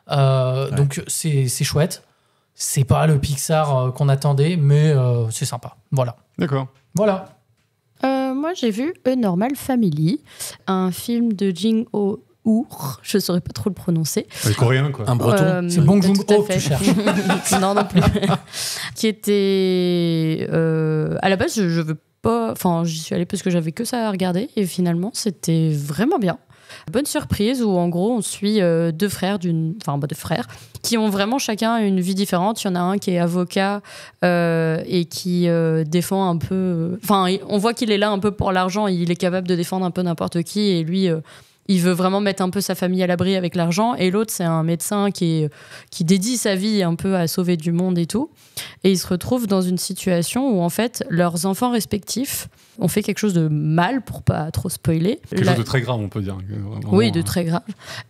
Donc c'est chouette. C'est pas le Pixar qu'on attendait, mais c'est sympa. Voilà. D'accord. Voilà. Moi, j'ai vu A Normal Family, un film de Jin Ho-Hoor, je ne saurais pas trop le prononcer. C'est coréen, quoi. Un breton. C'est Bong tout à Joon-ho que fait. tu cherches. Non, non plus. Qui était... à la base, je veux pas... Enfin, j'y suis allée parce que j'avais que ça à regarder. Et finalement, c'était vraiment bien. Bonne surprise où, en gros, on suit deux frères, deux frères, qui ont vraiment chacun une vie différente. Il y en a un qui est avocat et qui défend un peu... Enfin, on voit qu'il est là un peu pour l'argent. Il est capable de défendre un peu n'importe qui. Et lui... il veut vraiment mettre un peu sa famille à l'abri avec l'argent. Et l'autre, c'est un médecin qui dédie sa vie un peu à sauver du monde et tout. Et ils se retrouvent dans une situation où, en fait, leurs enfants respectifs ont fait quelque chose de mal, pour pas trop spoiler. Quelque chose de très grave, on peut dire. Vraiment, oui, de très grave.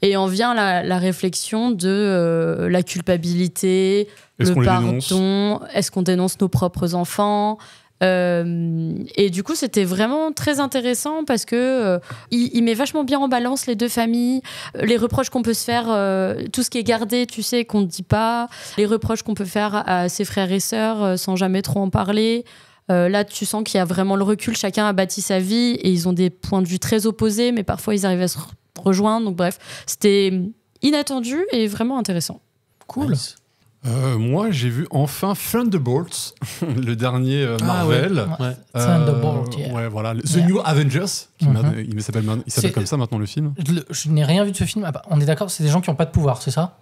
Et en vient la réflexion de la culpabilité, Est-ce qu'on le les dénonce pardon, est-ce qu'on dénonce nos propres enfants ? Et du coup, c'était vraiment très intéressant parce que il met vachement bien en balance les deux familles, les reproches qu'on peut se faire, tout ce qui est gardé, tu sais, qu'on ne dit pas, les reproches qu'on peut faire à ses frères et sœurs sans jamais trop en parler. Là, tu sens qu'il y a vraiment le recul, chacun a bâti sa vie et ils ont des points de vue très opposés, mais parfois ils arrivent à se rejoindre. Donc bref, c'était inattendu et vraiment intéressant. Cool. Nice. Moi, j'ai vu enfin Thunderbolts, le dernier Marvel. ouais. Thunderbolt, yeah. Ouais, voilà. The Yeah. New Avengers. Il s'appelle C'est- comme ça maintenant, le film. Je n'ai rien vu de ce film. Ah bah, on est d'accord, c'est des gens qui n'ont pas de pouvoir, c'est ça?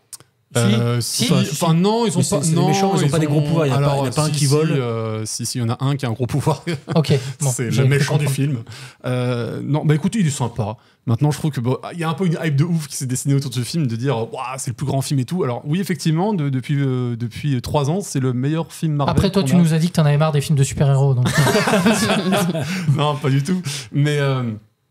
Si. Enfin, non, ils ont Mais pas. c'est des Non, méchants, ils ont pas des gros pouvoirs. Il y a pas un qui vole. Si, il y en a un qui a un gros pouvoir. Ok. Bon, C'est j'ai le cru méchant du comprendre. film. Non, bah écoutez, il est sympa. Maintenant, je trouve que il y a un peu une hype de ouf qui s'est dessinée autour de ce film, de dire Ouah, c'est le plus grand film et tout. Alors oui, effectivement, depuis 3 ans, c'est le meilleur film Marvel. Après, toi, qu'on tu a. nous as dit que t'en avais marre des films de super-héros. Donc... Non, pas du tout. Mais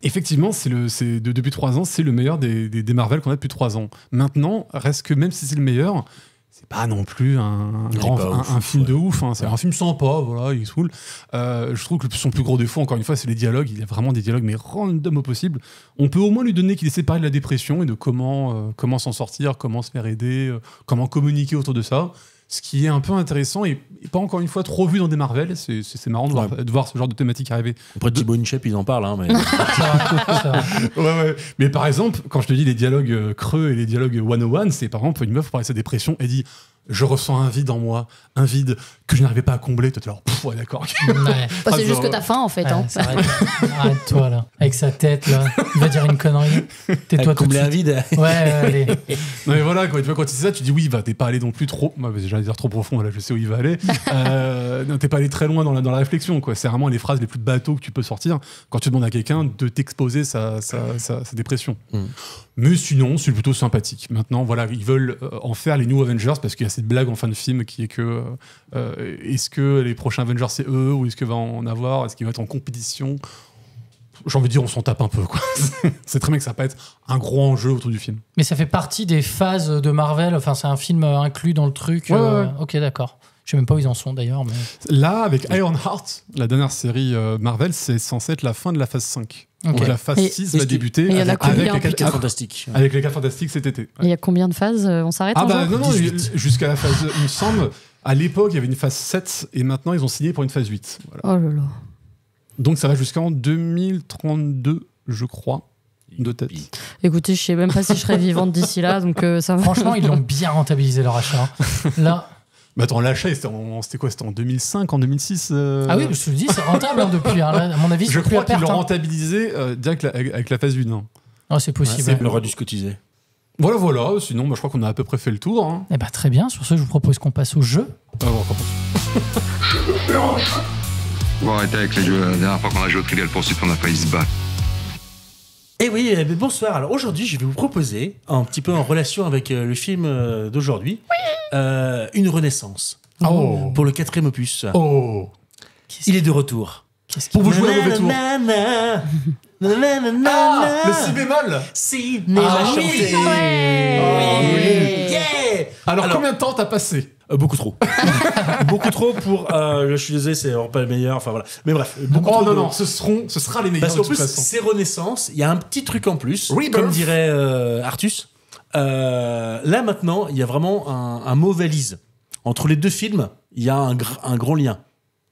effectivement, depuis 3 ans, c'est le meilleur des Marvel qu'on a depuis 3 ans. Maintenant, reste que même si c'est le meilleur, c'est pas non plus un film de ouf. Hein. C'est un film sympa, voilà, il est cool. Je trouve que son plus gros défaut, encore une fois, c'est les dialogues. Il y a vraiment des dialogues, mais random au possible. On peut au moins lui donner qu'il essaie de parler de la dépression et de comment s'en sortir, comment se faire aider, comment communiquer autour de ça. Ce qui est un peu intéressant et pas encore une fois trop vu dans des Marvel. C'est marrant de voir ce genre de thématique arriver. Après, Thibaut Inchep, ils en parlent. Hein, mais... Ouais. Mais par exemple, quand je te dis les dialogues creux et les dialogues 101, c'est par exemple une meuf parler de sa dépression et dit je ressens un vide en moi, un vide que je n'arrivais pas à combler. Toi, t'es alors, ouais, d'accord. Ouais. C'est juste que t'as faim en fait. Hein. Arrête-toi là, avec sa tête là. Il va dire une connerie. Tais-toi tout de combler suite. un vide. Ouais, allez. Non mais voilà, quand tu sais ça, tu dis oui, t'es pas allé non plus trop. Moi, j'allais dire trop profond. Là, je sais où il va aller. Non, t'es pas allé très loin dans la réflexion. Quoi. C'est vraiment les phrases les plus bateaux que tu peux sortir quand tu demandes à quelqu'un de t'exposer sa dépression. Mais sinon, c'est plutôt sympathique. Maintenant, voilà, ils veulent en faire les New Avengers parce qu'il y a cette blague en fin de film qui est que est-ce que les prochains Avengers c'est eux ou est-ce qu'il va en avoir, est-ce qu'il va être en compétition? J'ai envie de dire, on s'en tape un peu, quoi. C'est très bien que ça va pas être un gros enjeu autour du film. Mais ça fait partie des phases de Marvel. Enfin, c'est un film inclus dans le truc. Ouais. Ok, d'accord. Je sais même pas où ils en sont d'ailleurs. Mais... Là, avec Ironheart, la dernière série Marvel, c'est censé être la fin de la phase 5. Ok. Donc la phase Et- 6 va débuter et il y en a avec, combien, les putain quatre Fantastique. avec les 4 fantastiques cet été. Il y a combien de phases On s'arrête Ah un bah jour non, 18. jusqu'à la phase, il me semble, à l'époque, il y avait une phase 7 et maintenant ils ont signé pour une phase 8. Voilà. Oh là là. Donc ça va jusqu'en 2032, je crois, de tête. Écoutez, je sais même pas si je serai vivante d'ici là, donc ça va. Franchement, ils l'ont bien rentabilisé leur achat. Là, Mais attends, l'achat, c'était quoi? C'était en 2005, en 2006 ah oui, je te le dis, c'est rentable depuis. Hein. Là, à mon avis, Je c'est plus à crois qu'ils perte. l'ont Hein. rentabilisé direct avec la phase 1. Hein. Oh, c'est possible. C'est ouais. le dû se cotiser. Voilà. Sinon, bah, je crois qu'on a à peu près fait le tour. Hein. Eh bah, très bien. Sur ce, je vous propose qu'on passe au jeu. On commence. On va arrêter avec les jeux. La dernière fois qu'on a joué au Trivial Pursuit, on a failli se battre. Eh oui, bonsoir. Alors aujourd'hui, je vais vous proposer, un petit peu en relation avec le film d'aujourd'hui, une renaissance. Oh. Pour le 4e opus. Oh. Il est de retour. Qu'est-ce Pour vous jouer un mauvais tour. Le Le si bémol. cinéma Ah chanté. oui. Yeah. Alors, combien de temps t'as passé? Beaucoup trop. Beaucoup trop pour... je suis désolé, c'est vraiment pas le meilleur. Enfin voilà. Mais bref. Beaucoup Oh trop non, de- non, ce sera les meilleurs Parce de qu'en toute plus, façon. c'est Renaissance. Il y a un petit truc en plus. Rebirth. Comme dirait Artus. Là maintenant, il y a vraiment un mot valise. Entre les deux films, il y a un gros lien.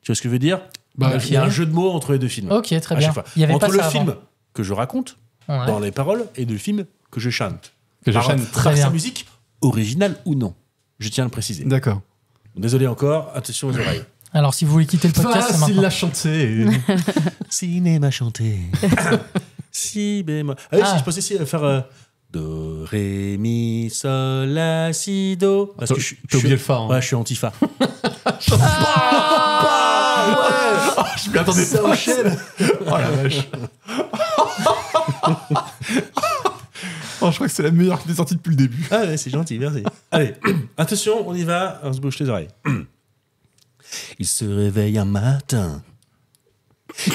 Tu vois ce que je veux dire? Bah, Il y a un jeu de mots entre les deux films. Ok, très À bien. chaque fois. Il y avait entre pas le ça film avant. que je raconte Ouais. dans les paroles et le film que je chante. Que je Par- chante. par Très bien. sa musique, originale ou non. Je tiens à le préciser. D'accord. Désolé encore, attention aux oreilles. Alors, si vous voulez quitter le podcast, c'est Facile maintenant. à chanter. Cinéma chanté. Si bémol. Ah oui, Ah. je pensais aussi faire do, ré, mi, sol, la, si, do. Parce que T'as oublié le fa. Hein. Ouais, je suis antifa. Je m'y attendais Ça pas. enchaîne. Oh la vache. Oh, je crois que c'est la meilleure qui est sortie depuis le début. Ah ouais, c'est gentil, merci. Allez, attention, on y va, on se bouche les oreilles. Il se réveille un matin.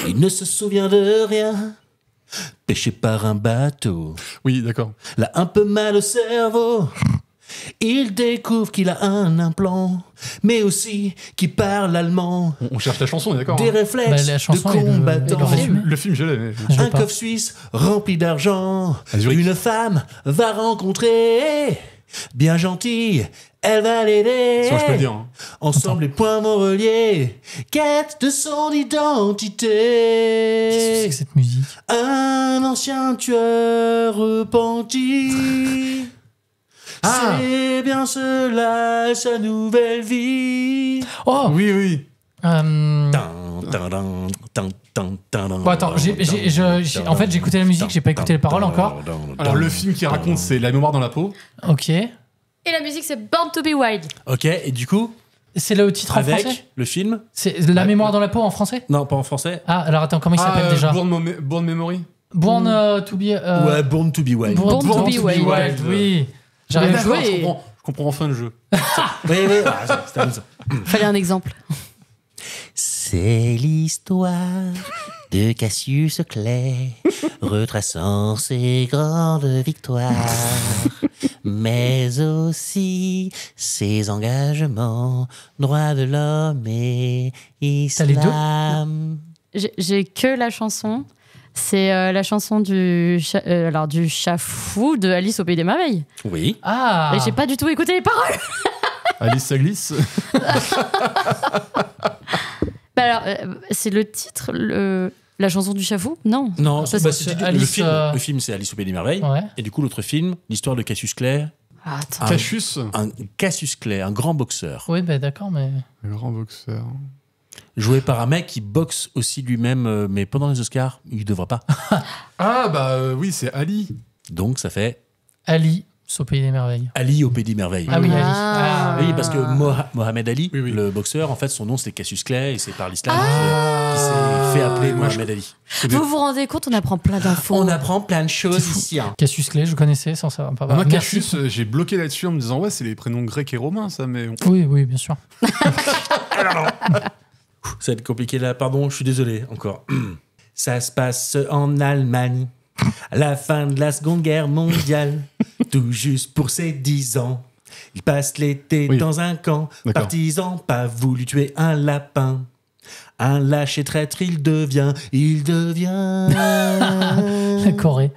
Il ne se souvient de rien. Pêché par un bateau. Oui, d'accord. Là, un peu mal au cerveau. Il découvre qu'il a un implant, mais aussi qu'il parle allemand. On cherche la chanson, on est d'accord. Des Hein. réflexes Bah, la chanson de et le combattant. résumé. Le film, je l'ai. mais- Je Un sais pas. coffre suisse rempli d'argent. À Zurich. Une femme va rencontrer. Bien gentille, elle va l'aider. Ça, je peux le dire. Hein. Ensemble, les points vont relier. Quête de son Qu'est-ce que identité. c'est que cette musique? Un ancien tueur repenti. Ah. C'est bien cela, sa nouvelle vie. Oh Oui, oui. Tan, tan, tan, tan, tan, Bon, attends, en fait, j'ai écouté la musique, j'ai pas écouté les paroles encore. Alors, le film qui raconte, c'est La mémoire dans la peau. Ok. Et la musique, c'est Born to be Wild. Ok, et du coup, C'est le titre en français? avec le film. C'est La mémoire dans la peau en français? Non, pas en français. Ah, alors attends, comment il s'appelle déjà? Born Memory. Born to be. Ouais, Born to be Wild. Born to be Wild. Oui. Mais J'arrive à d'accord, jouer. je comprends enfin le jeu. Oui, oui, ah, c'était comme ça. Fallait un exemple. C'est l'histoire de Cassius Clay, retraçant ses grandes victoires, mais aussi ses engagements, droits de l'homme et T'as les deux islam. J'ai que la chanson. C'est la chanson du chat fou de Alice au Pays des Merveilles. Oui. Ah. Et j'ai pas du tout écouté les paroles. Alice, ça glisse. Bah alors, c'est le titre, la chanson du chat fou? Non. Non, Ça, bah, c'est le Alice, film, c'est Alice au Pays des Merveilles. Ouais. Et du coup, l'autre film, l'histoire de Cassius Clay. Ah, attends. Cassius. Un Cassius Clay, un grand boxeur. Oui, bah d'accord, mais. Le grand boxeur. Joué par un mec qui boxe aussi lui-même, mais pendant les Oscars, il ne devrait pas. Ah, bah oui, c'est Ali. Donc, ça fait Ali, au Pays des Merveilles. Ali au Pays des Merveilles. Ah oui, Ali. Ah. Oui, parce que Mohamed Ali, Oui, oui. le boxeur, en fait, son nom c'était Cassius Clay et c'est par l'islam qui s'est fait appeler Mohamed Ali. Vous vous rendez compte, on apprend plein d'infos. On apprend plein de choses ici. Hein. Cassius Clay, je connaissais sans savoir. Pas Moi, Merci. Cassius, j'ai bloqué là-dessus en me disant, ouais, c'est les prénoms grecs et romains, ça, mais. Oui, oui, bien sûr. Ça va être compliqué là, pardon, je suis désolé encore. Ça se passe en Allemagne, à la fin de la Seconde Guerre mondiale, tout juste pour ses 10 ans. Il passe l'été dans un camp. D'accord. Partisan, pas voulu tuer un lapin. Un lâche et traître, il devient. La Corée.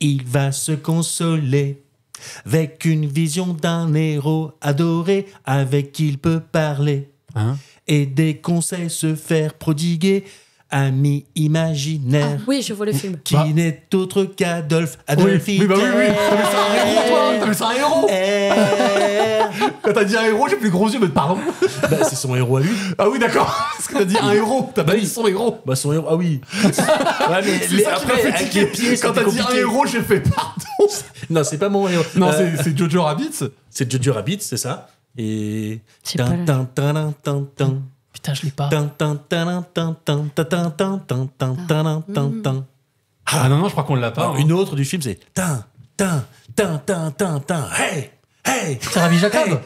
Il va se consoler avec une vision d'un héros adoré avec qui il peut parler et des conseils se faire prodiguer. Ami imaginaire. Oui, je vois le film. Qui n'est autre qu'Adolf Hitler. Oui, bah oui. Mais c'est un héros, toi. Mais c'est un héros. Quand t'as dit un héros, j'ai plus gros yeux, mais pardon. Bah, c'est son héros à lui. Ah oui, d'accord. Parce que t'as dit un héros. T'as pas dit son héros. Bah, son héros, ah oui. Ouais, mais après, avec les pieds, quand t'as dit un héros, j'ai fait pardon. Non, c'est pas mon héros. Non, c'est Jojo Rabbit. C'est Jojo Rabbit, c'est ça. Et. Putain, je l'ai pas. Ah non, je crois qu'on l'a pas. Alors, une autre du film, c'est hey! Hey! C'est Rabbi Jacob.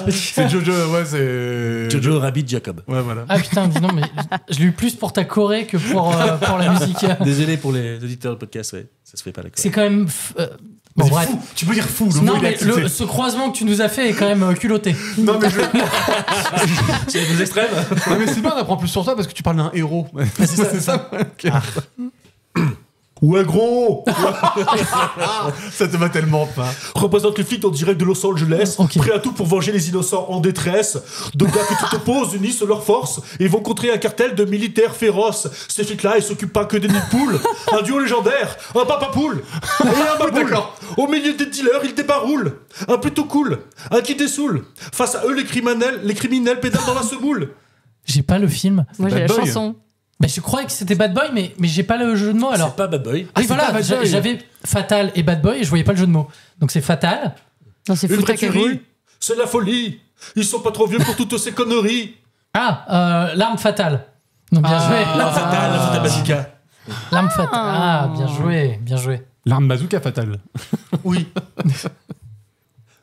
C'est Jojo, ouais, c'est. Jojo Rabbit Jacob. Ouais, voilà. Ah putain, dis non, mais je l'ai eu plus pour ta Corée que pour la musique. Désolé pour les auditeurs de podcast, ouais. Ça se fait pas la Corée. C'est quand même. Bon, bref. Fou. Tu peux dire fou. Non, mais ce croisement que tu nous as fait est quand même culotté. Non, mais c'est les deux extrêmes. Non, mais c'est bien, on apprend plus sur toi parce que tu parles d'un héros. C'est ça. Okay. Ouais, gros. Ça te va tellement pas. Représente les flics en direct de Los Angeles, prêt à tout pour venger les innocents en détresse. Deux gars que tout oppose unissent leurs forces et vont contrer un cartel de militaires féroces. Ces flics-là, ils s'occupent pas que des nids de poules. Un duo légendaire, un papa poule et un baboule. Au milieu des dealers, ils débaroulent. Un plutôt cool, un qui dessoule. Face à eux, les criminels pédalent dans la semoule. J'ai pas le film. Moi, j'ai la chanson. Bah, je croyais que c'était Bad Boy, mais j'ai pas le jeu de mots alors. C'est pas Bad Boy. Ah, voilà, j'avais Fatal et Bad Boy et je voyais pas le jeu de mots. Donc c'est Fatal. Non, c'est Fouta Cagoule. C'est la folie. Ils sont pas trop vieux pour toutes ces conneries. Ah, L'arme fatale. Non, bien joué. L'arme fatale, la Fouta Bazooka. L'arme fatale. Ah, bien joué, bien joué. L'arme bazooka fatale. Oui.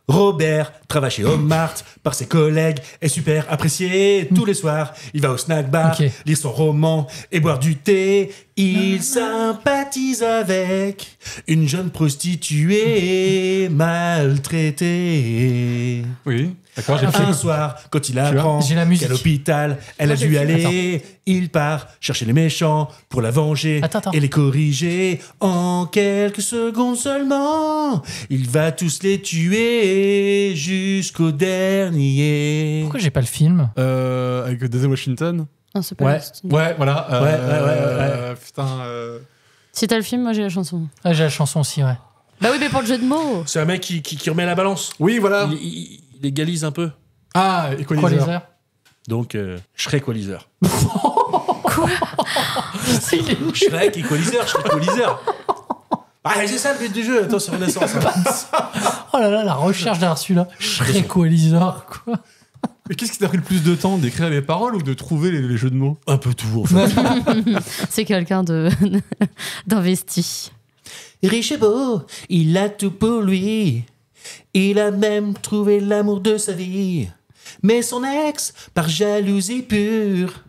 Robert travaille chez Hallmark par ses collègues, est super apprécié tous les soirs. Il va au snack bar, lire son roman et boire du thé. Il sympathise avec une jeune prostituée maltraitée. Oui, d'accord, j'ai Un soir, quand il apprend qu'à l'hôpital, elle a dû aller, il part chercher les méchants pour la venger et les corriger. En quelques secondes seulement, il va tous les tuer jusqu'au dernier. Pourquoi j'ai pas le film avec Denzel Washington. Non, c'est pas ouais, voilà. Ouais. Putain. Si t'as le film, moi j'ai la chanson. Ah, j'ai la chanson aussi, ouais. Bah oui, mais pour le jeu de mots. C'est un mec qui remet la balance. Oui, voilà. Il égalise un peu. Ah, Equalizer. Donc, Shrek Equalizer. Quoi Shrek Equalizer. Ah, c'est ça le but du jeu. Attends, c'est Renaissance. Oh là là, la recherche derrière celui-là. Shrek Equalizer, quoi. Mais qu'est-ce qui t'a pris le plus de temps, d'écrire les paroles ou de trouver les jeux de mots? Un peu tout, en fait. C'est quelqu'un d'investi. Riche et beau, il a tout pour lui. Il a même trouvé l'amour de sa vie. Mais son ex, par jalousie pure,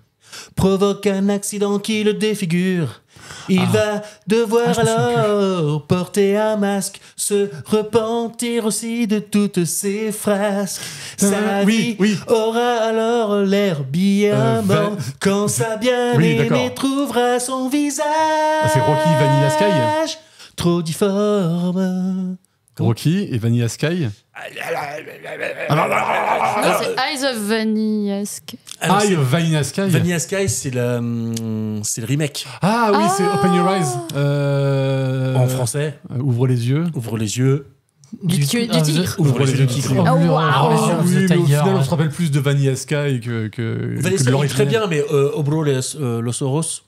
provoque un accident qui le défigure. Il va devoir alors porter un masque, se repentir aussi de toutes ses frasques. Sa vie aura alors l'air bien mort quand sa bien-aimée trouvera son visage. C'est Rocky Vanilla Sky. Trop difforme. Rocky et Vanilla Sky. Non, c'est Eyes of Vanilla Sky. Eyes of Vanilla Sky. Vanilla Sky, c'est le remake. Ah oui, c'est Open Your Eyes. En français. Ouvre les yeux. Ouvre les yeux. Du tigre. Ouvre les yeux du tigre. Oh, wow. Oui, mais au final, on se rappelle plus de Vanilla Sky que Vanilla Sky est très bien, mais Obro los Oros.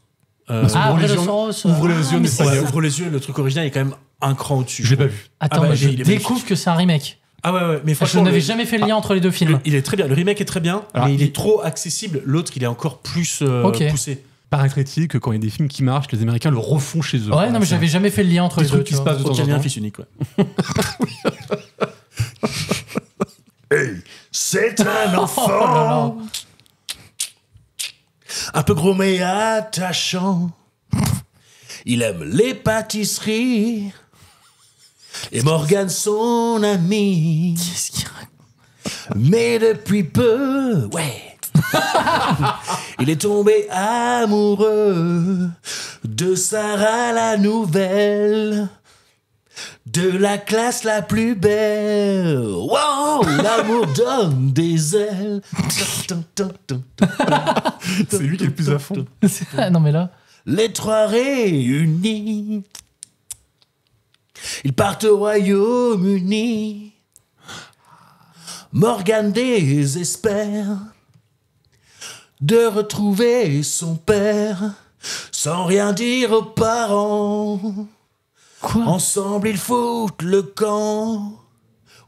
Ouvre les yeux, mais c'est Ouvre les yeux, le truc original est quand même un cran au-dessus. Je l'ai pas vu. Attends, je découvre que c'est un remake. Ah ouais, mais Je franchement. n'avais jamais fait le lien entre les deux films. Il est très bien. Le remake est très bien, Alors, mais il est trop accessible. L'autre, il est encore plus poussé. Paraîtrait-il que quand il y a des films qui marchent, les Américains le refont chez eux. Ouais, non, mais j'avais jamais fait le lien entre les deux. Trucs qui se passent de temps en temps. Fils unique, ouais. Hey, c'est un enfant. Un peu gros mais attachant. Il aime les pâtisseries. Et Morgane, son ami. Qu'est-ce qu'il raconte ? Mais depuis peu, ouais. Il est tombé amoureux de Sarah la nouvelle, de la classe la plus belle. Wow, l'amour donne des ailes. C'est lui qui est le plus à fond. Non mais là... Les trois réunis, ils partent au Royaume-Uni. Morgane désespère de retrouver son père sans rien dire aux parents. Quoi ? Ensemble ils foutent le camp.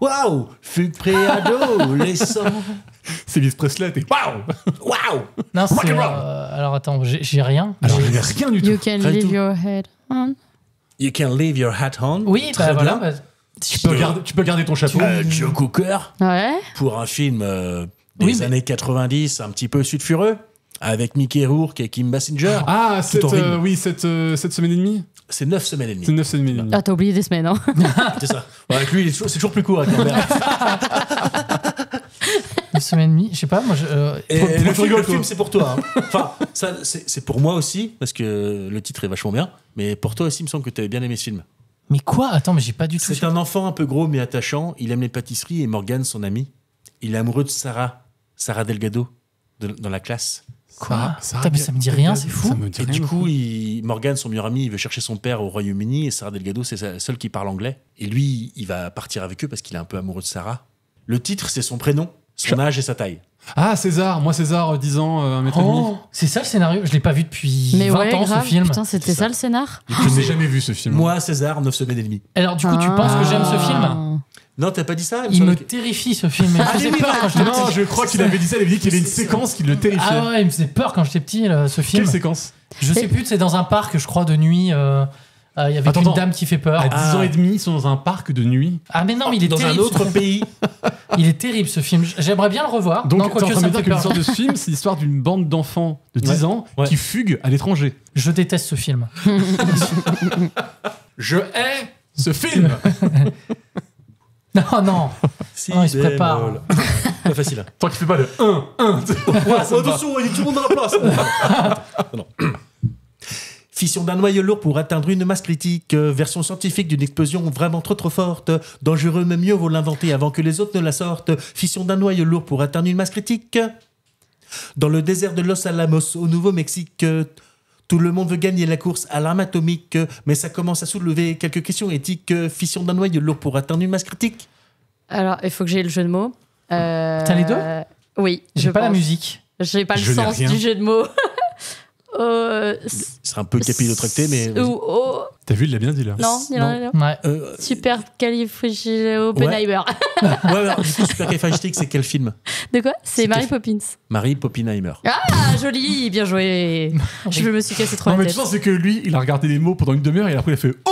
Waouh, fugue préadolescent. C'est Elvis Presley, t'es waouh. Waouh. Non, c'est... alors attends, j'ai rien. Alors il n'y a rien du tout. You can Rien du leave tout. your head on. You can leave your hat on. Oui, Très bah voilà. bien. bah, Tu peux garder ton chapeau. Joe Cooker Ouais. pour un film des Oui, mais- années 90, un petit peu sulfureux, avec Mickey Rourke et Kim Basinger. Ah, Tout en rime. oui, cette semaine et demie. C'est 9 semaines et C'est demie. 9 semaines et demie. Ah, t'as oublié des semaines, hein. C'est ça. Ouais, avec lui, c'est toujours plus court avec Lambert. Une semaine et demie, je sais pas, moi... Et Pourquoi le tu film, rigoles, le toi film, c'est pour toi. Hein. Enfin, ça, c'est pour moi aussi, parce que le titre est vachement bien. Mais pour toi aussi, il me semble que tu avais bien aimé ce film. Mais quoi ? Attends, mais j'ai pas du tout... C'est un enfant un peu gros mais attachant. Il aime les pâtisseries et Morgane, son ami, il est amoureux de Sarah Delgado, dans la classe. Quoi ? Putain, mais ça me dit rien, c'est fou. Ça me dit Et rien. du coup, Morgane, son meilleur ami, il veut chercher son père au Royaume-Uni et Sarah Delgado, c'est la seule qui parle anglais. Et lui, il va partir avec eux parce qu'il est un peu amoureux de Sarah. Le titre, c'est son prénom, son âge et sa taille. Ah, César. Moi, César, 10 ans, 1m30. Oh, c'est ça le scénario ? Je l'ai pas vu depuis Mais 20 ouais, ans, grave. ce film. Putain, c'était ça le scénar. Je n'ai jamais vu ce film. Moi, César, 9 semaines et demie. Alors du coup, tu penses que j'aime ce film ? Non, t'as pas dit ça Il me semble que- terrifie ce film. Il me faisait oui, peur bah, quand j'étais Non, petit. je crois qu'il avait dit ça. Il avait dit qu'il y avait une C'est ça. séquence qui le terrifiait. Ah ouais, il me faisait peur quand j'étais petit, ce film. Quelle séquence? Je sais plus, c'est dans un parc, je crois, de nuit. Il y avait Attends, une attends. dame qui fait peur. À 10 ans et demi, ils sont dans un parc de nuit. Ah mais non, mais il est dans terrible. un autre pays. Il est terrible ce film. J'aimerais bien le revoir. Donc, non, tu es en quoique train ça de me me fait dire que peur. l'histoire de ce film, c'est l'histoire d'une bande d'enfants de 10 ans Ouais. qui fuguent à l'étranger. Je déteste ce film. Je hais ce film. Non, non. Si, Non, il se prépare. bémol. Pas facile. Hein. Tant qu'il fait pas le 1. Attention, il y a tout le monde dans la place. Non. Fission d'un noyau lourd pour atteindre une masse critique. Version scientifique d'une explosion vraiment trop forte. Dangereux, mais mieux vaut l'inventer avant que les autres ne la sortent. Fission d'un noyau lourd pour atteindre une masse critique. Dans le désert de Los Alamos, au Nouveau-Mexique, tout le monde veut gagner la course à l'arme atomique, mais ça commence à soulever quelques questions éthiques. Fission d'un noyau lourd pour atteindre une masse critique. Alors, il faut que j'ai le jeu de mots. T'as les deux ? Oui. J'ai je pas la pense. musique. J'ai pas Je le n'ai sens rien. du jeu de mots. Ce sera un peu capillotracté, mais. vas-y. T'as vu, il l'a bien dit là. Non, Non. Ouais. Super Oppenheimer. Ouais, alors, du coup, Supercalifragilistique, c'est quel film? De quoi? C'est C'était- Mary Poppins. Mary Poppenheimer. Ah, joli, bien joué. Je me suis cassé trop Non, la mais tu tête. sens, c'est que lui, il a regardé les mots pendant une demi-heure et après, il a fait Oh.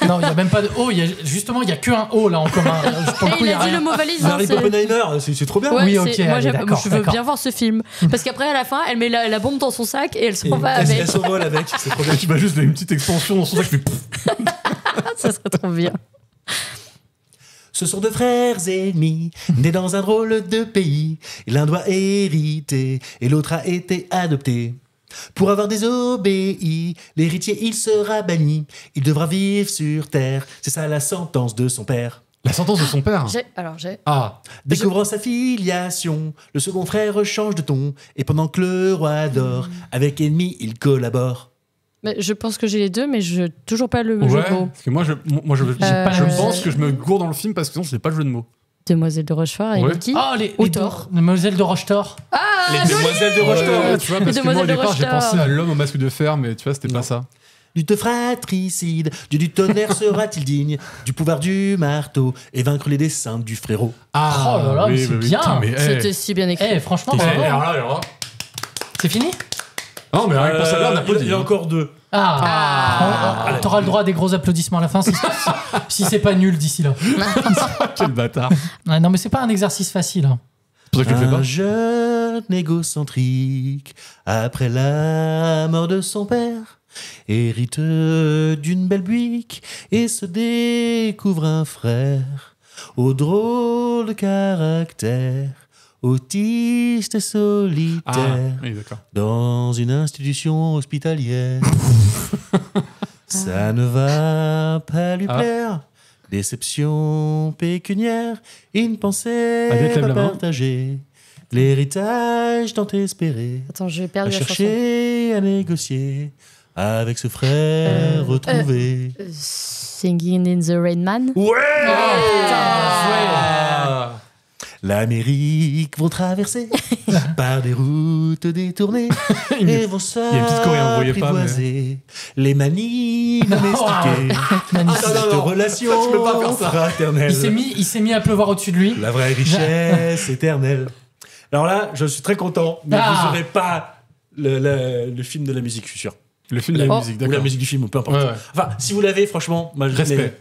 Non, il y a même pas de O. Justement, il y a que un O là en commun. Pour le Et coup, il y a a dit rien. le mot valise. hein, Mary c'est- Poppenheimer, c'est trop bien. Ouais, Oui, c'est- ok, moi, allez, d'accord, je veux d'accord. bien voir ce film. Parce qu'après, à la fin, elle met la bombe dans son sac et elle s'en va Elle avec. s'envole avec, c'est trop bien. Tu vas juste donner une petite expansion dans son sac, fait Pfff. Ça serait trop bien. Ce sont deux frères ennemis, nés dans un drôle de pays. L'un doit hériter et l'autre a été adopté. Pour avoir désobéi, l'héritier il sera banni. Il devra vivre sur terre, c'est ça la sentence de son père. La sentence de son père. J'ai. Ah. Découvrant sa filiation, le second frère change de ton. Et pendant que le roi dort, avec ennemi il collabore. Mais je pense que j'ai les deux, mais je toujours pas le jeu Ouais, de mots. parce que moi, je pense que je me gourde dans le film parce que sinon, je n'ai pas le jeu de mots. Demoiselle de Rochefort et Ouais. Mickey. Oh, Ou les Thor. Demoiselles de Rochetor. Ah, Les demoiselles de Rochetor. Ouais, tu vois, parce que moi, au Demoiselles de départ, j'ai Rochetor. pensé à l'homme au masque de fer, mais tu vois, c'était pas ça. Lutte fratricide, Dieu du tonnerre sera-t-il digne du pouvoir du marteau et vaincre les desseins du frérot? Ah, oh là là, mais c'est bien. putain, mais, C'était si bien écrit. Eh, franchement, Eh, bravo. alors là. C'est fini? Non, mais rien que pour ça, là, on a pas il y a dit. encore deux. T'auras le droit à des gros applaudissements à la fin si c'est pas nul d'ici là. Quel bâtard. Ouais, non, mais c'est pas un exercice facile. Hein. C'est pour ça que je le fais Un pas. jeune égocentrique, après la mort de son père, hérite d'une belle buique et se découvre un frère au drôle de caractère, autiste et solitaire, oui, d'accord. dans une institution hospitalière. Ça ne va pas lui plaire. Déception pécuniaire, il ne pensait Adette, lève pas la main. partager l'héritage tant espéré. Attends, je vais À perdre la chanson. chercher, à négocier avec ce frère retrouvé. Singing in the Rain Man. Ouais. Ah. L'Amérique vont traverser par des routes détournées et vont il y a une petite choré, on voyait pas, s'apprivoiser les manies domestiquées. Cette relation je peux pas faire ça. fraternelle. Il s'est mis à pleuvoir au-dessus de lui. La vraie richesse éternelle. Alors là, je suis très content, mais vous n'aurez pas le film de la musique, je suis sûr. Le film de la musique, Ou d'accord. la musique du film, peu importe. Ouais, ouais. Enfin, si vous l'avez, franchement, moi, je Respect.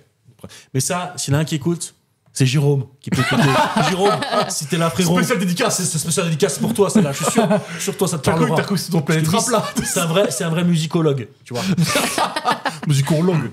Mais ça, s'il y en a un qui écoute, c'est Jérôme qui peut écouter. Jérôme, si t'es là, frérot. Spécial dédicace. C'est spécial dédicace pour toi, celle-là. Je suis sûr. Sur toi, ça te parlera. T'as cru que c'est ton planète Je te dis, rap, là. c'est un vrai musicologue, tu vois. Musicologue.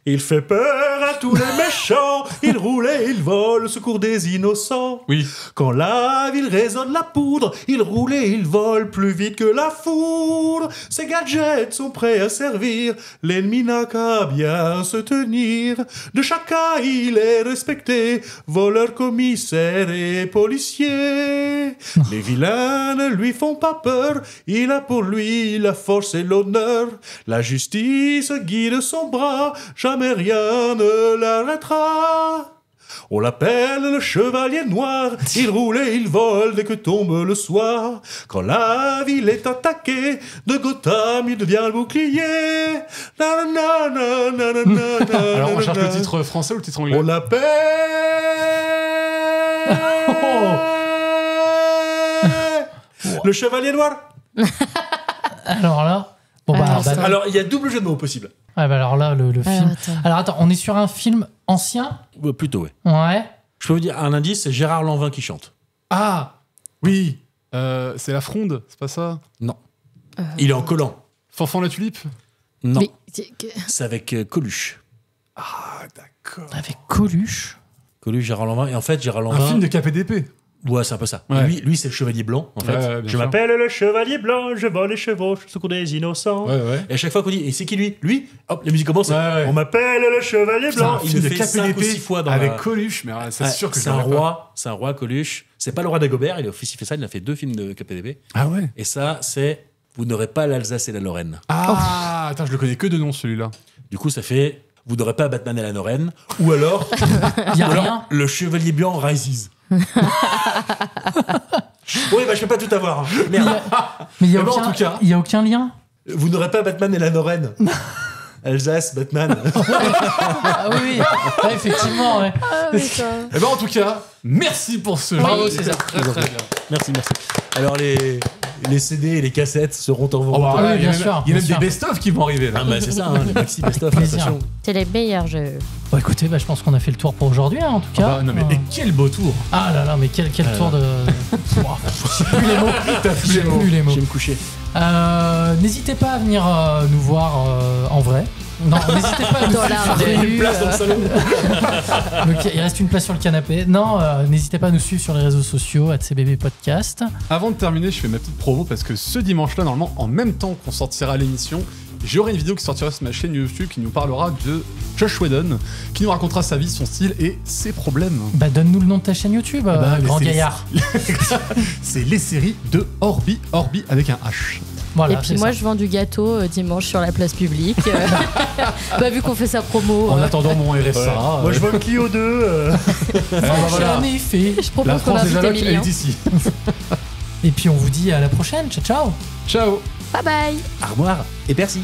Il fait peur à tous les méchants. Il roule et il vole au secours des innocents. Oui. Quand la ville résonne la poudre, il roule et il vole plus vite que la foudre. Ses gadgets sont prêts à servir. L'ennemi n'a qu'à bien se tenir. De chacun il est respecté. Voleur, commissaire et policier. Les vilains ne lui font pas peur. Il a pour lui la force et l'honneur. La justice guide son bras. Jamais rien ne l'arrêtera. On l'appelle le chevalier noir. Il roule et il vole dès que tombe le soir. Quand la ville est attaquée, de Gotham il devient le bouclier. Na, na, na, na, na, na, na, Alors, on na, cherche na. le titre français ou le titre anglais? On l'appelle le chevalier noir. Alors là. Bon, Alors, il y a double jeu de mots possible. Ouais, bah alors là, le film. attends. Alors attends, on est sur un film ancien. Plutôt, ouais. Ouais. Je peux vous dire un indice, c'est Gérard Lanvin qui chante. Ah oui. C'est La Fronde, c'est pas ça? Non. Il est en collant. Fanfan la Tulipe? Non. Mais C'est avec Coluche. Ah, d'accord. Avec Coluche. Coluche, Gérard Lanvin. Et en fait, Gérard Un Lanvin. film de KPDP. Ouais, c'est un peu ça. Ouais. Lui c'est le chevalier blanc, en fait. Ouais, bien je sûr. m'appelle le chevalier blanc, je vole les chevaux, je secours des innocents. Ouais, ouais. Et à chaque fois qu'on dit, et c'est qui lui? Lui, hop, la musique commence. Ouais, ouais. On m'appelle le chevalier blanc. Putain, Il film le de fait 5 ou KPDP 6 fois dans avec la... Coluche, mais c'est sûr que c'est je un l'aurais pas. roi, c'est un roi Coluche. C'est pas le roi d'Agobert, il a aussi fait ça, il a fait 2 films de KPDP. Ah ouais. Et ça, c'est Vous n'aurez pas l'Alsace et la Lorraine. Ah, attends, je le connais que de nom celui-là. Du coup, ça fait Vous n'aurez pas Batman et la Lorraine. Ou alors, Y a rien. le chevalier blanc Rises. Oui, bah je peux pas tout avoir. Merde. Mais il y a Eh ben, en aucun, tout cas. il y a aucun lien. Vous n'aurez pas Batman et la Lorraine. Alsace, Batman. Ah oui, ouais, effectivement. Ouais. Eh ben en tout cas, merci pour ce Bravo, jeu. César. Très, très bien. Merci. Alors les CD et les cassettes seront en vente. Oh, bah, oui, il y a bien même, sûr, il y a bien même sûr. des best-of qui vont arriver là. Ah bah c'est ça, les maxi best-of. Plaisir. attention. c'est les meilleurs jeux. Bon, écoutez, je pense qu'on a fait le tour pour aujourd'hui, hein, en tout cas. Bah, non mais et quel beau tour. Ah là là, mais quel tour de. Ouah, j'ai plus les mots. J'ai plus les mots. Je vais me coucher. N'hésitez pas à venir nous voir en vrai. Non, n'hésitez pas à nous Dans la suivre. rue. Une place dans le salon. Il reste une place sur le canapé. Non, n'hésitez pas à nous suivre sur les réseaux sociaux, @cbb podcast. Avant de terminer, je fais ma petite promo parce que ce dimanche-là, normalement, en même temps qu'on sortira l'émission, j'aurai une vidéo qui sortira sur ma chaîne YouTube qui nous parlera de Josh Whedon, qui nous racontera sa vie, son style et ses problèmes. Bah, donne-nous le nom de ta chaîne YouTube, grand c'est- gaillard. C'est les séries de Orbi avec un H. Voilà, Et puis c'est moi, ça. je vends du gâteau dimanche sur la place publique. Bah, vu qu'on fait sa promo, En attendant mon RSA. Moi je vois le Clio 2. voilà. En effet. je La propose qu'on France des invite allocs, elle Emilien. est ici. Et puis on vous dit à la prochaine. Ciao, ciao. Ciao. Bye bye. Armoire et Percy.